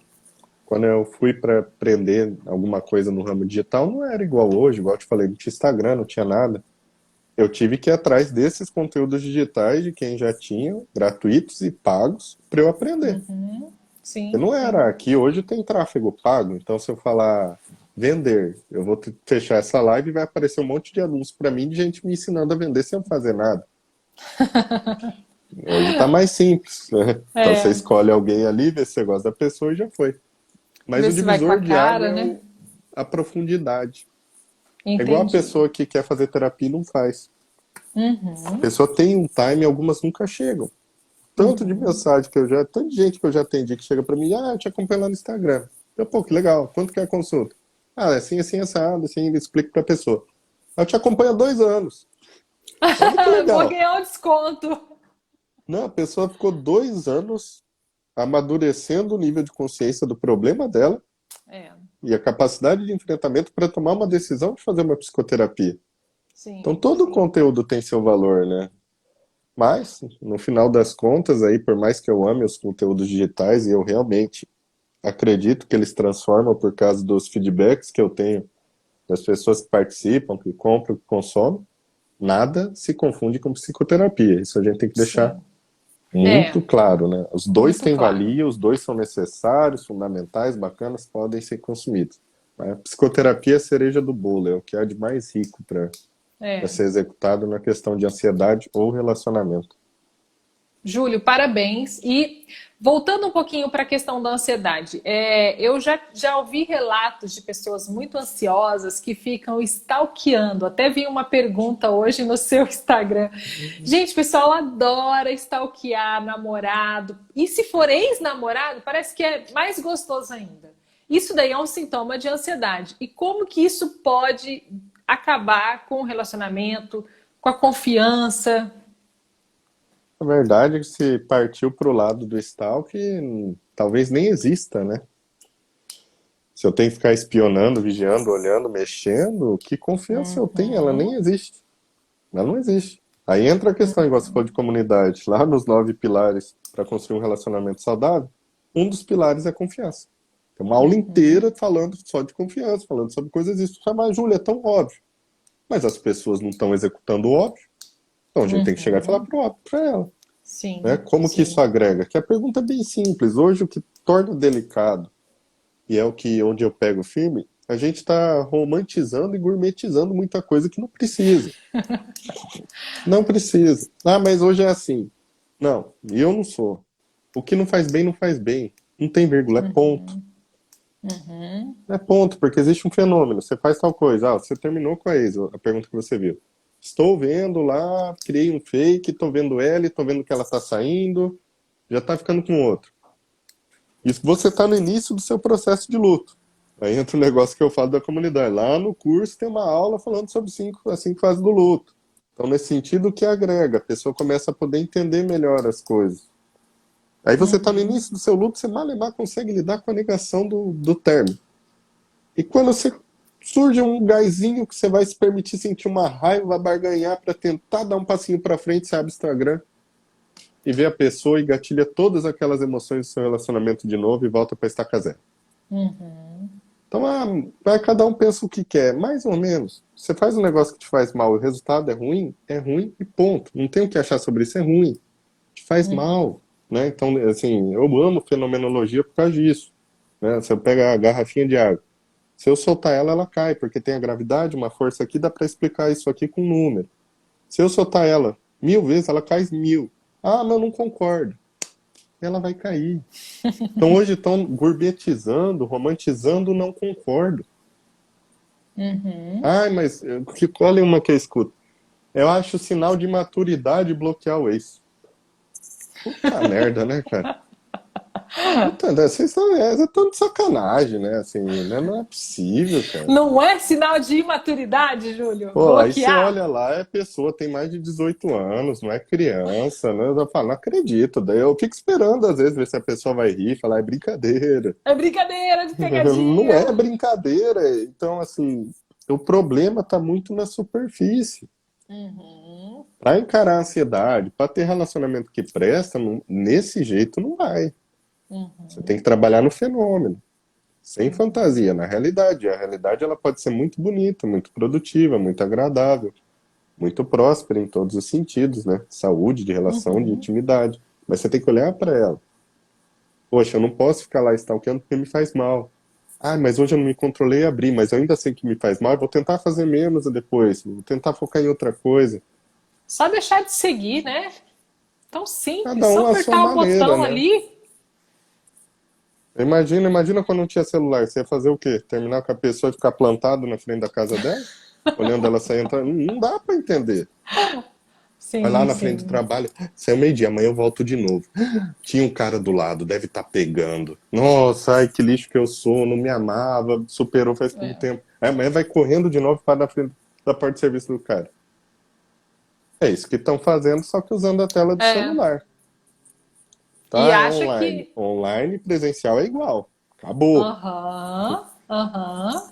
[SPEAKER 2] Quando eu fui para aprender alguma coisa no ramo digital, não era igual hoje, igual eu te falei, não tinha Instagram, não tinha nada. Eu tive que ir atrás desses conteúdos digitais de quem já tinha, gratuitos e pagos, para eu aprender. Eu
[SPEAKER 1] Sim,
[SPEAKER 2] não
[SPEAKER 1] sim.
[SPEAKER 2] era. Aqui hoje tem tráfego pago, então se eu falar vender, eu vou fechar essa live e vai aparecer um monte de anúncios para mim de gente me ensinando a vender sem eu fazer nada. Hoje tá mais simples, né? Então você
[SPEAKER 1] É,
[SPEAKER 2] escolhe alguém ali, vê se você gosta da pessoa e já foi. Mas
[SPEAKER 1] ver
[SPEAKER 2] o
[SPEAKER 1] se vai com a
[SPEAKER 2] divisor de água
[SPEAKER 1] cara,
[SPEAKER 2] é
[SPEAKER 1] né?
[SPEAKER 2] a profundidade. É igual a
[SPEAKER 1] Entendi.
[SPEAKER 2] pessoa que quer fazer terapia e não faz. A pessoa tem um time, algumas nunca chegam. Tanto de mensagem que eu já, tanto de gente que eu já atendi que chega pra mim, ah, eu te acompanho lá no Instagram. Eu, pô, que legal, quanto que é a consulta? Ah, é assim, assim, assado, assim, eu explico pra pessoa. Eu te acompanho há 2 anos. Olha que
[SPEAKER 1] Vou
[SPEAKER 2] legal.
[SPEAKER 1] ganhar um desconto.
[SPEAKER 2] Não, a pessoa ficou 2 anos amadurecendo o nível de consciência do problema dela
[SPEAKER 1] É,
[SPEAKER 2] e a capacidade de enfrentamento para tomar uma decisão de fazer uma psicoterapia. Então
[SPEAKER 1] sim,
[SPEAKER 2] todo o
[SPEAKER 1] sim.
[SPEAKER 2] conteúdo tem seu valor, né? Mas, no final das contas, aí, por mais que eu ame os conteúdos digitais, e eu realmente acredito que eles transformam por causa dos feedbacks que eu tenho das pessoas que participam, que compram, que consomem, nada se confunde com psicoterapia. Isso a gente tem que deixar
[SPEAKER 1] Sim.
[SPEAKER 2] muito
[SPEAKER 1] É,
[SPEAKER 2] claro, né? Os dois
[SPEAKER 1] muito
[SPEAKER 2] têm
[SPEAKER 1] claro.
[SPEAKER 2] valia, os dois são necessários, fundamentais, bacanas, podem ser consumidos. A psicoterapia é a cereja do bolo, é o que há de mais rico para
[SPEAKER 1] É.
[SPEAKER 2] ser executado na questão de ansiedade ou relacionamento.
[SPEAKER 1] Júlio, parabéns. E voltando um pouquinho para a questão da ansiedade, eu já ouvi relatos de pessoas muito ansiosas que ficam stalkeando. Até vi uma pergunta hoje no seu Instagram. Gente, o pessoal adora stalkear namorado. E se for ex-namorado, parece que é mais gostoso ainda. Isso daí é um sintoma de ansiedade. E como que isso pode acabar com o relacionamento, com a confiança?
[SPEAKER 2] Na verdade, se partiu para o lado do stalk, talvez nem exista, né? Se eu tenho que ficar espionando, vigiando, olhando, mexendo, que confiança eu tenho? Ela nem
[SPEAKER 1] Uhum.
[SPEAKER 2] existe. Ela não existe. Aí entra a questão, igual você falou de comunidade, lá nos 9 pilares para construir um relacionamento saudável, um dos pilares é a confiança. Tem uma aula inteira falando só de confiança, falando sobre coisas isso. Mas, Júlia, é tão óbvio. Mas as pessoas não estão executando o óbvio, então a gente tem que chegar e falar pro óbvio para ela. Né?
[SPEAKER 1] Sim,
[SPEAKER 2] Como que isso
[SPEAKER 1] sim.
[SPEAKER 2] agrega? Que a pergunta é bem simples. Hoje o que torna delicado, e é o que onde eu pego firme, a gente está romantizando e gourmetizando muita coisa que não precisa. Não precisa. Ah, mas hoje é assim. Não, e eu não sou. O que não faz bem, não faz bem. Não tem vírgula, é ponto. É ponto, porque existe um fenômeno. Você faz tal coisa. Ah, você terminou com a ex, a pergunta que você viu. Estou vendo lá, criei um fake, estou vendo ela, estou vendo que ela está saindo, já está ficando com outro. Isso você está no início do seu processo de luto. Aí entra o negócio que eu falo da comunidade. Lá no curso tem uma aula falando sobre as 5 fases do luto. Então, nesse sentido, o que agrega? A pessoa começa a poder entender melhor as coisas. Aí você está no início do seu luto, você mal e mal consegue lidar com a negação do término. E quando você surge um gásinho que você vai se permitir sentir uma raiva, barganhar para tentar dar um passinho para frente, você abre o Instagram e vê a pessoa e gatilha todas aquelas emoções do seu relacionamento de novo e volta para estaca zero. Então, vai cada um pensa o que quer, mais ou menos. Você faz um negócio que te faz mal e o resultado é ruim e ponto. Não tem o que achar sobre isso, é ruim. Te faz mal, né? Então, assim, eu amo fenomenologia por causa disso. Né? Você pega a garrafinha de água. Se eu soltar ela, ela cai, porque tem a gravidade, uma força aqui, dá para explicar isso aqui com um número. Se eu soltar ela 1.000 vezes, ela cai 1.000. Ah, mas eu não concordo. Ela vai cair. Então hoje estão gourmetizando, romantizando, não concordo.
[SPEAKER 1] Uhum.
[SPEAKER 2] Ai, mas olha uma que eu escuto. Eu acho sinal de maturidade bloquear o ex. Puta merda, né, cara? Puta, né, vocês estão de sacanagem, né? Assim, né? Não é possível, cara.
[SPEAKER 1] Não é sinal de imaturidade, Júlio?
[SPEAKER 2] Pô, aí você
[SPEAKER 1] Bloquear?
[SPEAKER 2] olha lá, é pessoa, tem mais de 18 anos, não é criança, né? Eu falo, não acredito. Daí eu fico esperando, às vezes, ver se a pessoa vai rir, falar, é brincadeira.
[SPEAKER 1] É brincadeira de
[SPEAKER 2] Não é
[SPEAKER 1] pegadinha.
[SPEAKER 2] brincadeira. Então, assim, o problema tá muito na superfície.
[SPEAKER 1] Uhum.
[SPEAKER 2] Para encarar a ansiedade, para ter relacionamento que presta, nesse jeito não vai. Você tem que
[SPEAKER 1] Uhum.
[SPEAKER 2] trabalhar no fenômeno, sem
[SPEAKER 1] Uhum.
[SPEAKER 2] fantasia, na realidade. A realidade ela pode ser muito bonita, muito produtiva, muito agradável, muito próspera em todos os sentidos, né? Saúde, de relação, de
[SPEAKER 1] Uhum.
[SPEAKER 2] intimidade. Mas você tem que olhar para ela. Poxa, eu não posso ficar lá stalkeando porque me faz mal. Ah, mas hoje eu não me controlei e abri, mas eu ainda sei que me faz mal, eu vou tentar fazer menos depois, vou tentar focar em outra coisa.
[SPEAKER 1] Só deixar de seguir, né? Tão simples,
[SPEAKER 2] Cada
[SPEAKER 1] só
[SPEAKER 2] um à sua
[SPEAKER 1] apertar o
[SPEAKER 2] maneira,
[SPEAKER 1] botão
[SPEAKER 2] né?
[SPEAKER 1] ali.
[SPEAKER 2] Imagina quando não tinha celular, você ia fazer o quê? Terminar com a pessoa e ficar plantado na frente da casa dela? Olhando ela sair entrando? Não dá pra entender. Vai lá
[SPEAKER 1] Sim,
[SPEAKER 2] na frente do
[SPEAKER 1] sim.
[SPEAKER 2] trabalho, saiu meio-dia, amanhã eu volto de novo. Tinha um cara do lado, deve estar pegando. Nossa, ai que lixo que eu sou, não me amava, superou faz pouco
[SPEAKER 1] É.
[SPEAKER 2] tempo. Aí amanhã vai correndo de novo para na frente da porta de serviço do cara. É isso que estão fazendo, só que usando a tela do
[SPEAKER 1] É.
[SPEAKER 2] celular.
[SPEAKER 1] E
[SPEAKER 2] Tá? É
[SPEAKER 1] acha
[SPEAKER 2] online.
[SPEAKER 1] que.
[SPEAKER 2] Online e presencial é igual. Acabou.
[SPEAKER 1] Aham, aham.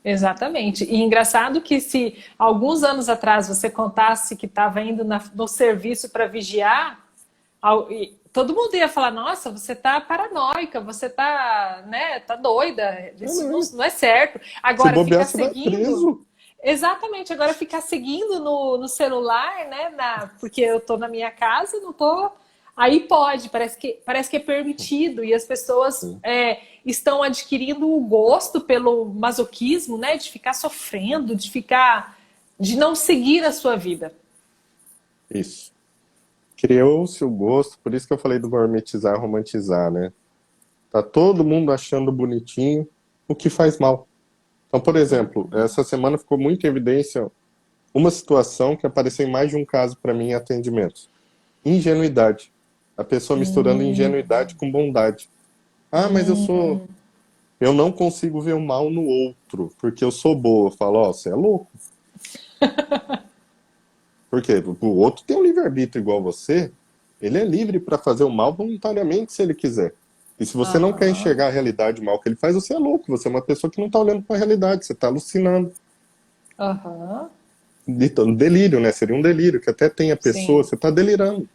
[SPEAKER 1] Exatamente. E engraçado que se alguns anos atrás você contasse que estava indo no serviço para vigiar, todo mundo ia falar: Nossa, você tá paranoica, você tá, né, tá doida,
[SPEAKER 2] É,
[SPEAKER 1] isso
[SPEAKER 2] não
[SPEAKER 1] não,
[SPEAKER 2] é?
[SPEAKER 1] não é certo.
[SPEAKER 2] Se
[SPEAKER 1] Agora
[SPEAKER 2] bobear,
[SPEAKER 1] ficar
[SPEAKER 2] você vai
[SPEAKER 1] seguindo.
[SPEAKER 2] preso.
[SPEAKER 1] Exatamente, agora ficar seguindo no celular, né? Porque eu tô na minha casa, não tô. Aí pode, parece que é permitido, e as pessoas estão adquirindo o gosto pelo masoquismo, né? De ficar sofrendo, de não seguir a sua vida.
[SPEAKER 2] Isso. Criou-se o gosto, por isso que eu falei do gourmetizar, romantizar, né? Tá todo mundo achando bonitinho o que faz mal. Então, por exemplo, essa semana ficou muito em evidência uma situação que apareceu em mais de um caso para mim em atendimentos. Ingenuidade. A pessoa misturando ingenuidade com bondade. Ah, mas eu não consigo ver o mal no outro, porque eu sou boa. Eu falo, ó, você é louco. Por quê? O outro tem um livre-arbítrio igual você, ele é livre para fazer o mal voluntariamente se ele quiser. E se você não quer
[SPEAKER 1] Aham,
[SPEAKER 2] enxergar a realidade, o mal que ele faz, você é louco. Você é uma pessoa que não está olhando para a realidade, você está alucinando.
[SPEAKER 1] aham,
[SPEAKER 2] Delírio, né? Seria um delírio, que até tem a pessoa,
[SPEAKER 1] sim.
[SPEAKER 2] você está delirando.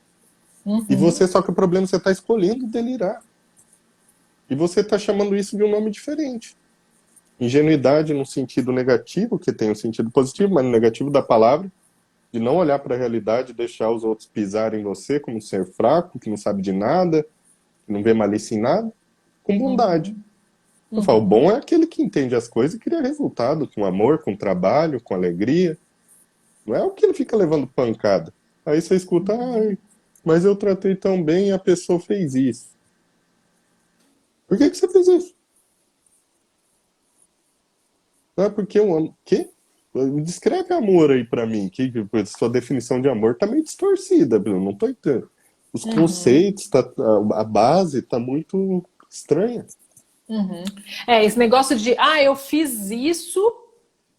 [SPEAKER 2] E
[SPEAKER 1] Uhum,
[SPEAKER 2] você, só que o problema é que você está escolhendo delirar. E você está chamando isso de um nome diferente. Ingenuidade no sentido negativo, que tem um sentido positivo, mas no negativo da palavra, de não olhar para a realidade, deixar os outros pisarem em você como um ser fraco, que não sabe de nada, que não vê malícia em nada, com bondade.
[SPEAKER 1] uhum,
[SPEAKER 2] Eu falo, o bom
[SPEAKER 1] uhum.
[SPEAKER 2] é aquele que entende as coisas e cria resultado, com amor, com trabalho, com alegria. Não é o que ele fica levando pancada. Aí você escuta, ai, mas eu tratei tão bem e a pessoa fez isso. Por que você fez isso? Não é porque eu amo. Quê? Descreve amor aí pra mim, que sua definição de amor tá meio distorcida, Bruno. Não tô entendendo. Os
[SPEAKER 1] Uhum.
[SPEAKER 2] conceitos, a base tá muito estranha.
[SPEAKER 1] Uhum. É, esse negócio de, eu fiz isso,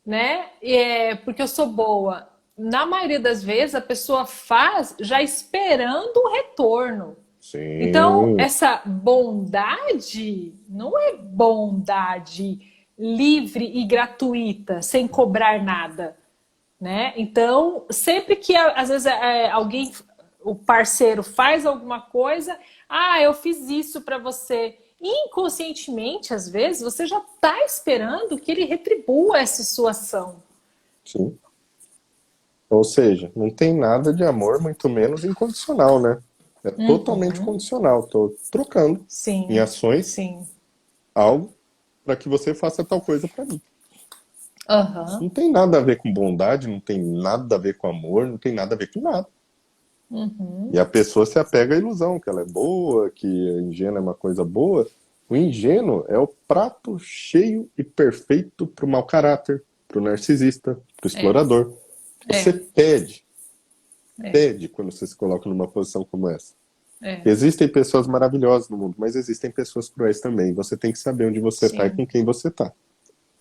[SPEAKER 1] né? Porque eu sou boa. Na maioria das vezes, a pessoa faz já esperando o retorno. Então,
[SPEAKER 2] Sim,
[SPEAKER 1] essa bondade não é bondade livre e gratuita, sem cobrar nada, né? Então, sempre que às vezes alguém, o parceiro faz alguma coisa, eu fiz isso para você. Inconscientemente, às vezes, você já está esperando que ele retribua essa sua ação.
[SPEAKER 2] sim. Ou seja, não tem nada de amor, muito menos incondicional, né? É totalmente
[SPEAKER 1] Uhum.
[SPEAKER 2] condicional. Tô trocando em
[SPEAKER 1] Sim,
[SPEAKER 2] ações
[SPEAKER 1] sim.
[SPEAKER 2] algo para que você faça tal coisa para mim. Isso
[SPEAKER 1] Aham.
[SPEAKER 2] não tem nada a ver com bondade, não tem nada a ver com amor, não tem nada a ver com nada.
[SPEAKER 1] Uhum.
[SPEAKER 2] E a pessoa se apega à ilusão, que ela é boa, que a ingênua é uma coisa boa. O ingênuo é o prato cheio e perfeito para o mau caráter, para o narcisista, para o
[SPEAKER 1] É,
[SPEAKER 2] explorador. Você
[SPEAKER 1] é,
[SPEAKER 2] pede,
[SPEAKER 1] é,
[SPEAKER 2] pede quando você se coloca numa posição como essa.
[SPEAKER 1] é.
[SPEAKER 2] Existem pessoas maravilhosas no mundo, mas existem pessoas cruéis também. Você tem que saber onde você está e
[SPEAKER 1] Sim.
[SPEAKER 2] com quem você está.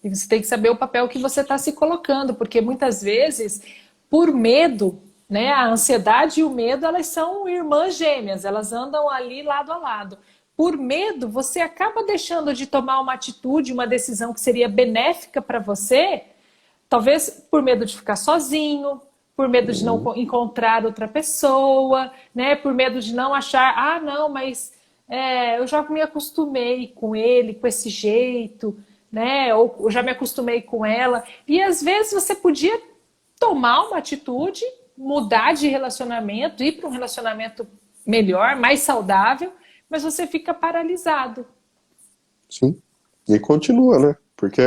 [SPEAKER 1] E você tem que saber o papel que você está se colocando, porque muitas vezes, por medo, né, a ansiedade e o medo, elas são irmãs gêmeas, elas andam ali lado a lado. Por medo, você acaba deixando de tomar uma atitude, uma decisão que seria benéfica para você, talvez por medo de ficar sozinho, por medo de não
[SPEAKER 2] Sim,
[SPEAKER 1] encontrar outra pessoa, né, por medo de não achar, ah, não, mas eu já me acostumei com ele, com esse jeito, né? Ou eu já me acostumei com ela. E às vezes você podia tomar uma atitude, mudar de relacionamento, ir para um relacionamento melhor, mais saudável, mas você fica paralisado.
[SPEAKER 2] sim. E continua, né? Porque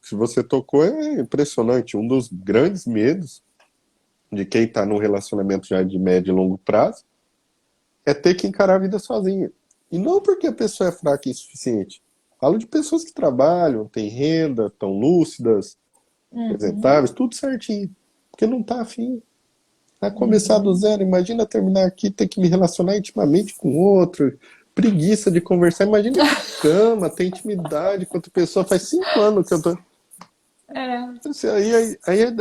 [SPEAKER 2] que você tocou é impressionante. Um dos grandes medos de quem está num relacionamento já de médio e longo prazo é ter que encarar a vida sozinha. E não porque a pessoa é fraca e insuficiente. Falo de pessoas que trabalham, têm renda, estão lúcidas,
[SPEAKER 1] Uhum,
[SPEAKER 2] apresentáveis, tudo certinho. Porque não está afim. Vai começar do zero. Imagina terminar aqui, ter que me relacionar intimamente com outro. Preguiça de conversar. Imagina ter cama, ter intimidade com outra pessoa. Faz 5 anos que eu tô.
[SPEAKER 1] é,
[SPEAKER 2] Assim,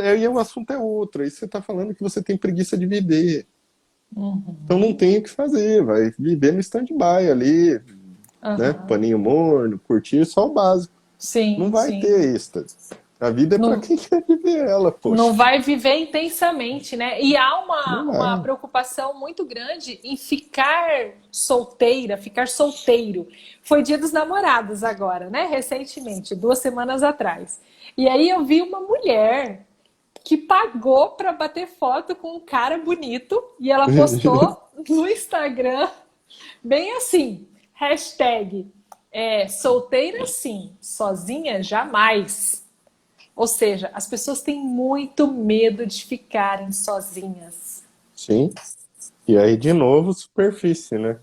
[SPEAKER 2] aí o assunto é outro. Aí você está falando que você tem preguiça de viver. Então não
[SPEAKER 1] uhum,
[SPEAKER 2] tem o que fazer. Vai viver no stand-by ali, né?
[SPEAKER 1] uhum.
[SPEAKER 2] Paninho morno, curtir só o básico. Não
[SPEAKER 1] Sim,
[SPEAKER 2] vai
[SPEAKER 1] sim.
[SPEAKER 2] ter êxtase. A vida é para
[SPEAKER 1] Não,
[SPEAKER 2] quem quer viver ela,
[SPEAKER 1] não
[SPEAKER 2] poxa.
[SPEAKER 1] vai viver intensamente, né? E há
[SPEAKER 2] Não
[SPEAKER 1] uma
[SPEAKER 2] vai.
[SPEAKER 1] preocupação muito grande em ficar solteira, ficar solteiro. Foi Dia dos Namorados agora, né? Recentemente, 2 semanas atrás. E aí eu vi uma mulher que pagou para bater foto com um cara bonito e ela postou no Instagram bem assim, hashtag solteira sim, sozinha jamais. Ou seja, as pessoas têm muito medo de ficarem sozinhas.
[SPEAKER 2] Sim. E aí, de novo, superfície, né?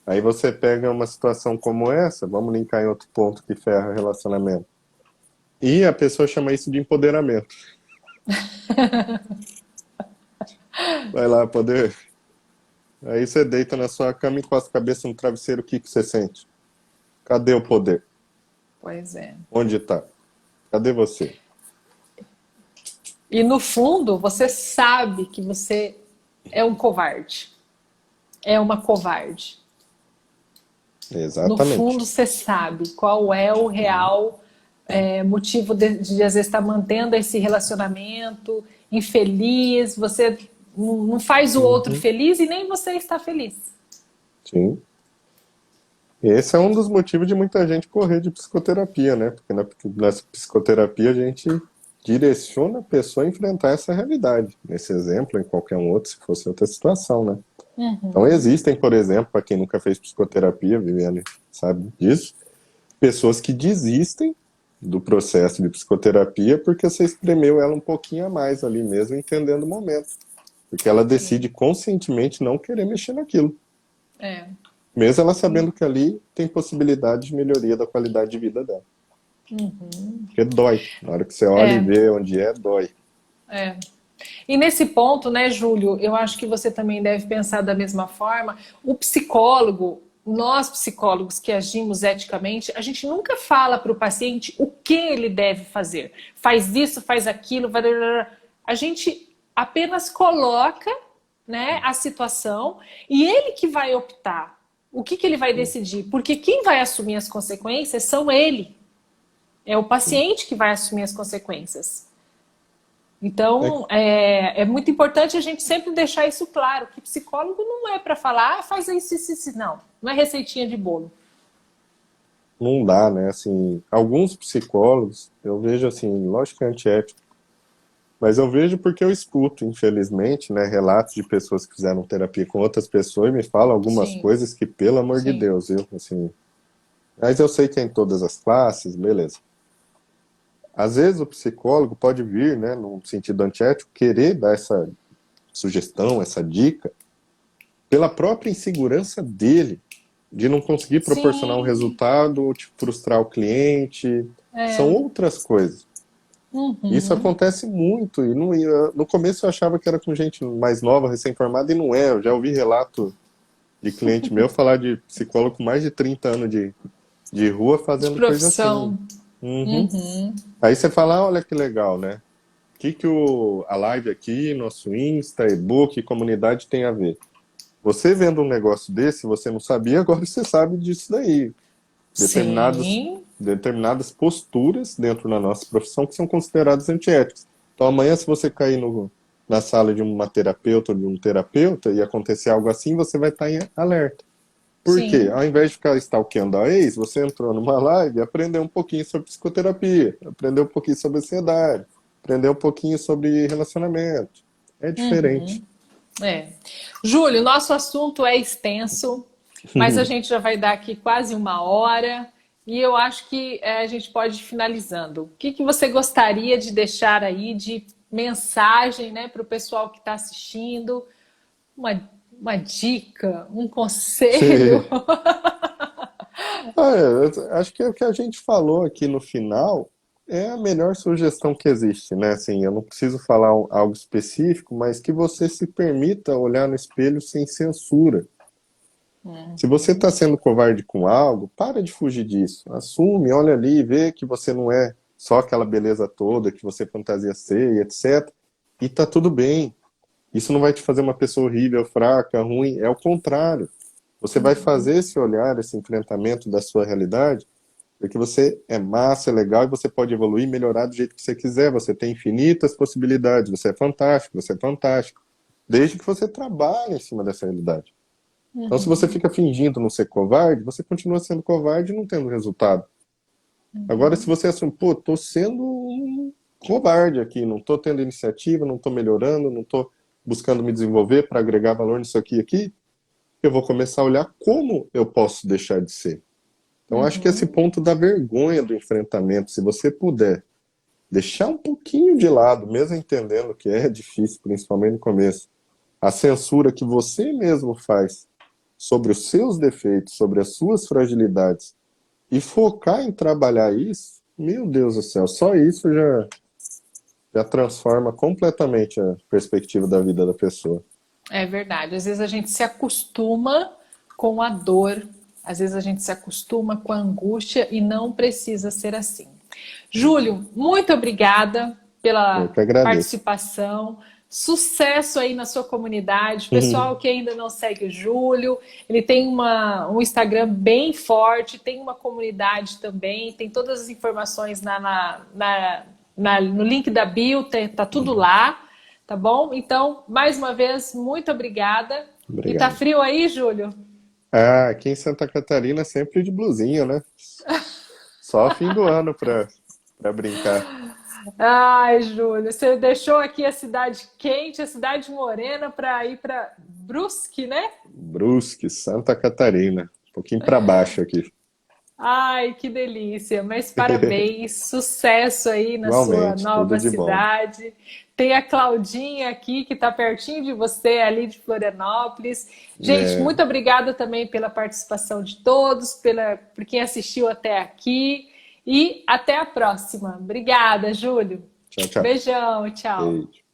[SPEAKER 2] Aí você pega uma situação como essa, vamos linkar em outro ponto que ferra o relacionamento. E a pessoa chama isso de empoderamento. Vai lá, poder. Aí você deita na sua cama, encosta a cabeça no travesseiro, o que que você sente? Cadê o poder?
[SPEAKER 1] Pois é.
[SPEAKER 2] Onde tá? Cadê você?
[SPEAKER 1] E no fundo, você sabe que você é um covarde. É uma covarde. No
[SPEAKER 2] Exatamente.
[SPEAKER 1] fundo, você sabe qual é o real motivo de às vezes estar mantendo esse relacionamento infeliz. Você não faz o outro
[SPEAKER 2] Uhum.
[SPEAKER 1] feliz e nem você está feliz.
[SPEAKER 2] Sim. Esse é um dos motivos de muita gente correr de psicoterapia, né? Porque na psicoterapia a gente direciona a pessoa a enfrentar essa realidade. Nesse exemplo, em qualquer um outro, se fosse outra situação, né? Então
[SPEAKER 1] Uhum.
[SPEAKER 2] existem, por exemplo, para quem nunca fez psicoterapia, Viviane sabe disso, pessoas que desistem do processo de psicoterapia porque você espremeu ela um pouquinho a mais ali mesmo, entendendo o momento. Porque ela decide
[SPEAKER 1] Sim.
[SPEAKER 2] conscientemente não querer mexer naquilo.
[SPEAKER 1] É.
[SPEAKER 2] Mesmo ela sabendo que ali tem possibilidade de melhoria da qualidade de vida dela. Porque dói. Na hora que você olha e
[SPEAKER 1] É.
[SPEAKER 2] vê onde é, dói.
[SPEAKER 1] É. E nesse ponto, né, Júlio, eu acho que você também deve pensar da mesma forma. O psicólogo, nós psicólogos que agimos eticamente, a gente nunca fala para o paciente o que ele deve fazer. Faz isso, faz aquilo, vai... a gente apenas coloca, né, a situação e ele que vai optar. O que, que ele vai decidir? Porque quem vai assumir as consequências são ele. É o paciente que vai assumir as consequências.
[SPEAKER 2] É,
[SPEAKER 1] Então, é muito importante a gente sempre deixar isso claro, que psicólogo não é para falar, faz isso, não. Não é receitinha de bolo.
[SPEAKER 2] não dá, né? Assim, alguns psicólogos, eu vejo assim, lógico que é antiético, mas eu vejo porque eu escuto, infelizmente, né, relatos de pessoas que fizeram terapia com outras pessoas e me falam algumas
[SPEAKER 1] Sim,
[SPEAKER 2] coisas que, pelo amor de
[SPEAKER 1] sim.
[SPEAKER 2] Deus, eu, assim, mas eu sei que é em todas as classes, beleza. Às vezes o psicólogo pode vir, né, num sentido antiético, querer dar essa sugestão, essa dica, pela própria insegurança dele. de não conseguir proporcionar um
[SPEAKER 1] Sim.
[SPEAKER 2] resultado ou te frustrar o cliente. São
[SPEAKER 1] É.
[SPEAKER 2] outras coisas. Isso
[SPEAKER 1] Uhum.
[SPEAKER 2] acontece muito e no começo eu achava que era com gente mais nova, recém-formada, e não é. Eu já ouvi relato de cliente meu falar de psicólogo com mais de 30 anos de rua
[SPEAKER 1] De
[SPEAKER 2] fazendo coisa assim.
[SPEAKER 1] profissão.
[SPEAKER 2] Uhum.
[SPEAKER 1] Uhum.
[SPEAKER 2] Aí você fala, ah, olha que legal, né? O que que a live aqui, nosso Insta, e-book, comunidade tem a ver? Você vendo um negócio desse, você não sabia, agora você sabe disso daí. Determinados,
[SPEAKER 1] Sim.
[SPEAKER 2] determinadas posturas dentro da nossa profissão que são consideradas antiéticas. Então, amanhã, se você cair na sala de uma terapeuta ou de um terapeuta e acontecer algo assim, você vai estar em alerta. Por quê?
[SPEAKER 1] Sim.
[SPEAKER 2] Ao invés de ficar stalkeando a ex, você entrou numa live e aprendeu um pouquinho sobre psicoterapia, aprendeu um pouquinho sobre ansiedade, aprendeu um pouquinho sobre relacionamento. É diferente.
[SPEAKER 1] Uhum. É. Júlio, nosso assunto é extenso, mas a gente já vai dar aqui quase uma hora e eu acho que a gente pode ir finalizando. O que que você gostaria de deixar aí de mensagem, né, para o pessoal que está assistindo? Uma, uma dica, um conselho?
[SPEAKER 2] Você Ah, eu acho que o que a gente falou aqui no final é a melhor sugestão que existe, né? Assim, eu não preciso falar algo específico, mas que você se permita olhar no espelho sem censura. Se você está sendo covarde com algo, para de fugir disso. Assume, olha ali, vê que você não é só aquela beleza toda que você fantasia ser, e etc. E tá tudo bem. Isso não vai te fazer uma pessoa horrível, fraca, ruim. É o contrário. Você vai fazer esse olhar, esse enfrentamento da sua realidade porque você é massa, é legal e você pode evoluir e melhorar do jeito que você quiser. Você tem infinitas possibilidades. Você é fantástico, você é fantástico. Desde que você trabalhe em cima dessa realidade. Então, se você fica fingindo não ser covarde, você continua sendo covarde e não tendo resultado. Agora, se você assume, pô, tô sendo um covarde aqui, não tô tendo iniciativa, não tô melhorando, não tô buscando me desenvolver para agregar valor nisso aqui, eu vou começar a olhar como eu posso deixar de ser. Então, acho que esse
[SPEAKER 1] Uhum.
[SPEAKER 2] ponto da vergonha do enfrentamento, se você puder deixar um pouquinho de lado, mesmo entendendo que é difícil, principalmente no começo, a censura que você mesmo faz sobre os seus defeitos, sobre as suas fragilidades, e focar em trabalhar isso, meu Deus do céu, só isso já transforma completamente a perspectiva da vida da pessoa.
[SPEAKER 1] É verdade. Às vezes a gente se acostuma com a dor, às vezes a gente se acostuma com a angústia e não precisa ser assim. Júlio, muito obrigada
[SPEAKER 2] Eu
[SPEAKER 1] pela
[SPEAKER 2] que agradeço.
[SPEAKER 1] participação. Sucesso aí na sua comunidade. Pessoal que ainda não segue o Júlio, ele tem um Instagram bem forte, tem uma comunidade também, tem todas as informações no link da bio, tá tudo lá. Tá bom? Então, mais uma vez, muito obrigada. E tá
[SPEAKER 2] Obrigado.
[SPEAKER 1] frio aí, Júlio?
[SPEAKER 2] Ah, aqui em Santa Catarina sempre de blusinha, né? Só fim do ano pra brincar.
[SPEAKER 1] Ai, Júlio, você deixou aqui a cidade quente, a cidade morena, para ir para Brusque, né?
[SPEAKER 2] Brusque, Santa Catarina. Um pouquinho para baixo aqui.
[SPEAKER 1] Ai, que delícia! Mas parabéns, sucesso aí na sua
[SPEAKER 2] Igualmente, tudo
[SPEAKER 1] nova
[SPEAKER 2] de bom.
[SPEAKER 1] cidade. Tem a Claudinha aqui, que está pertinho de você, ali de Florianópolis. Gente,
[SPEAKER 2] É,
[SPEAKER 1] muito obrigada também pela participação de todos, por quem assistiu até aqui. E até a próxima. Obrigada, Júlio.
[SPEAKER 2] tchau, tchau.
[SPEAKER 1] Beijão, tchau.
[SPEAKER 2] Beijo.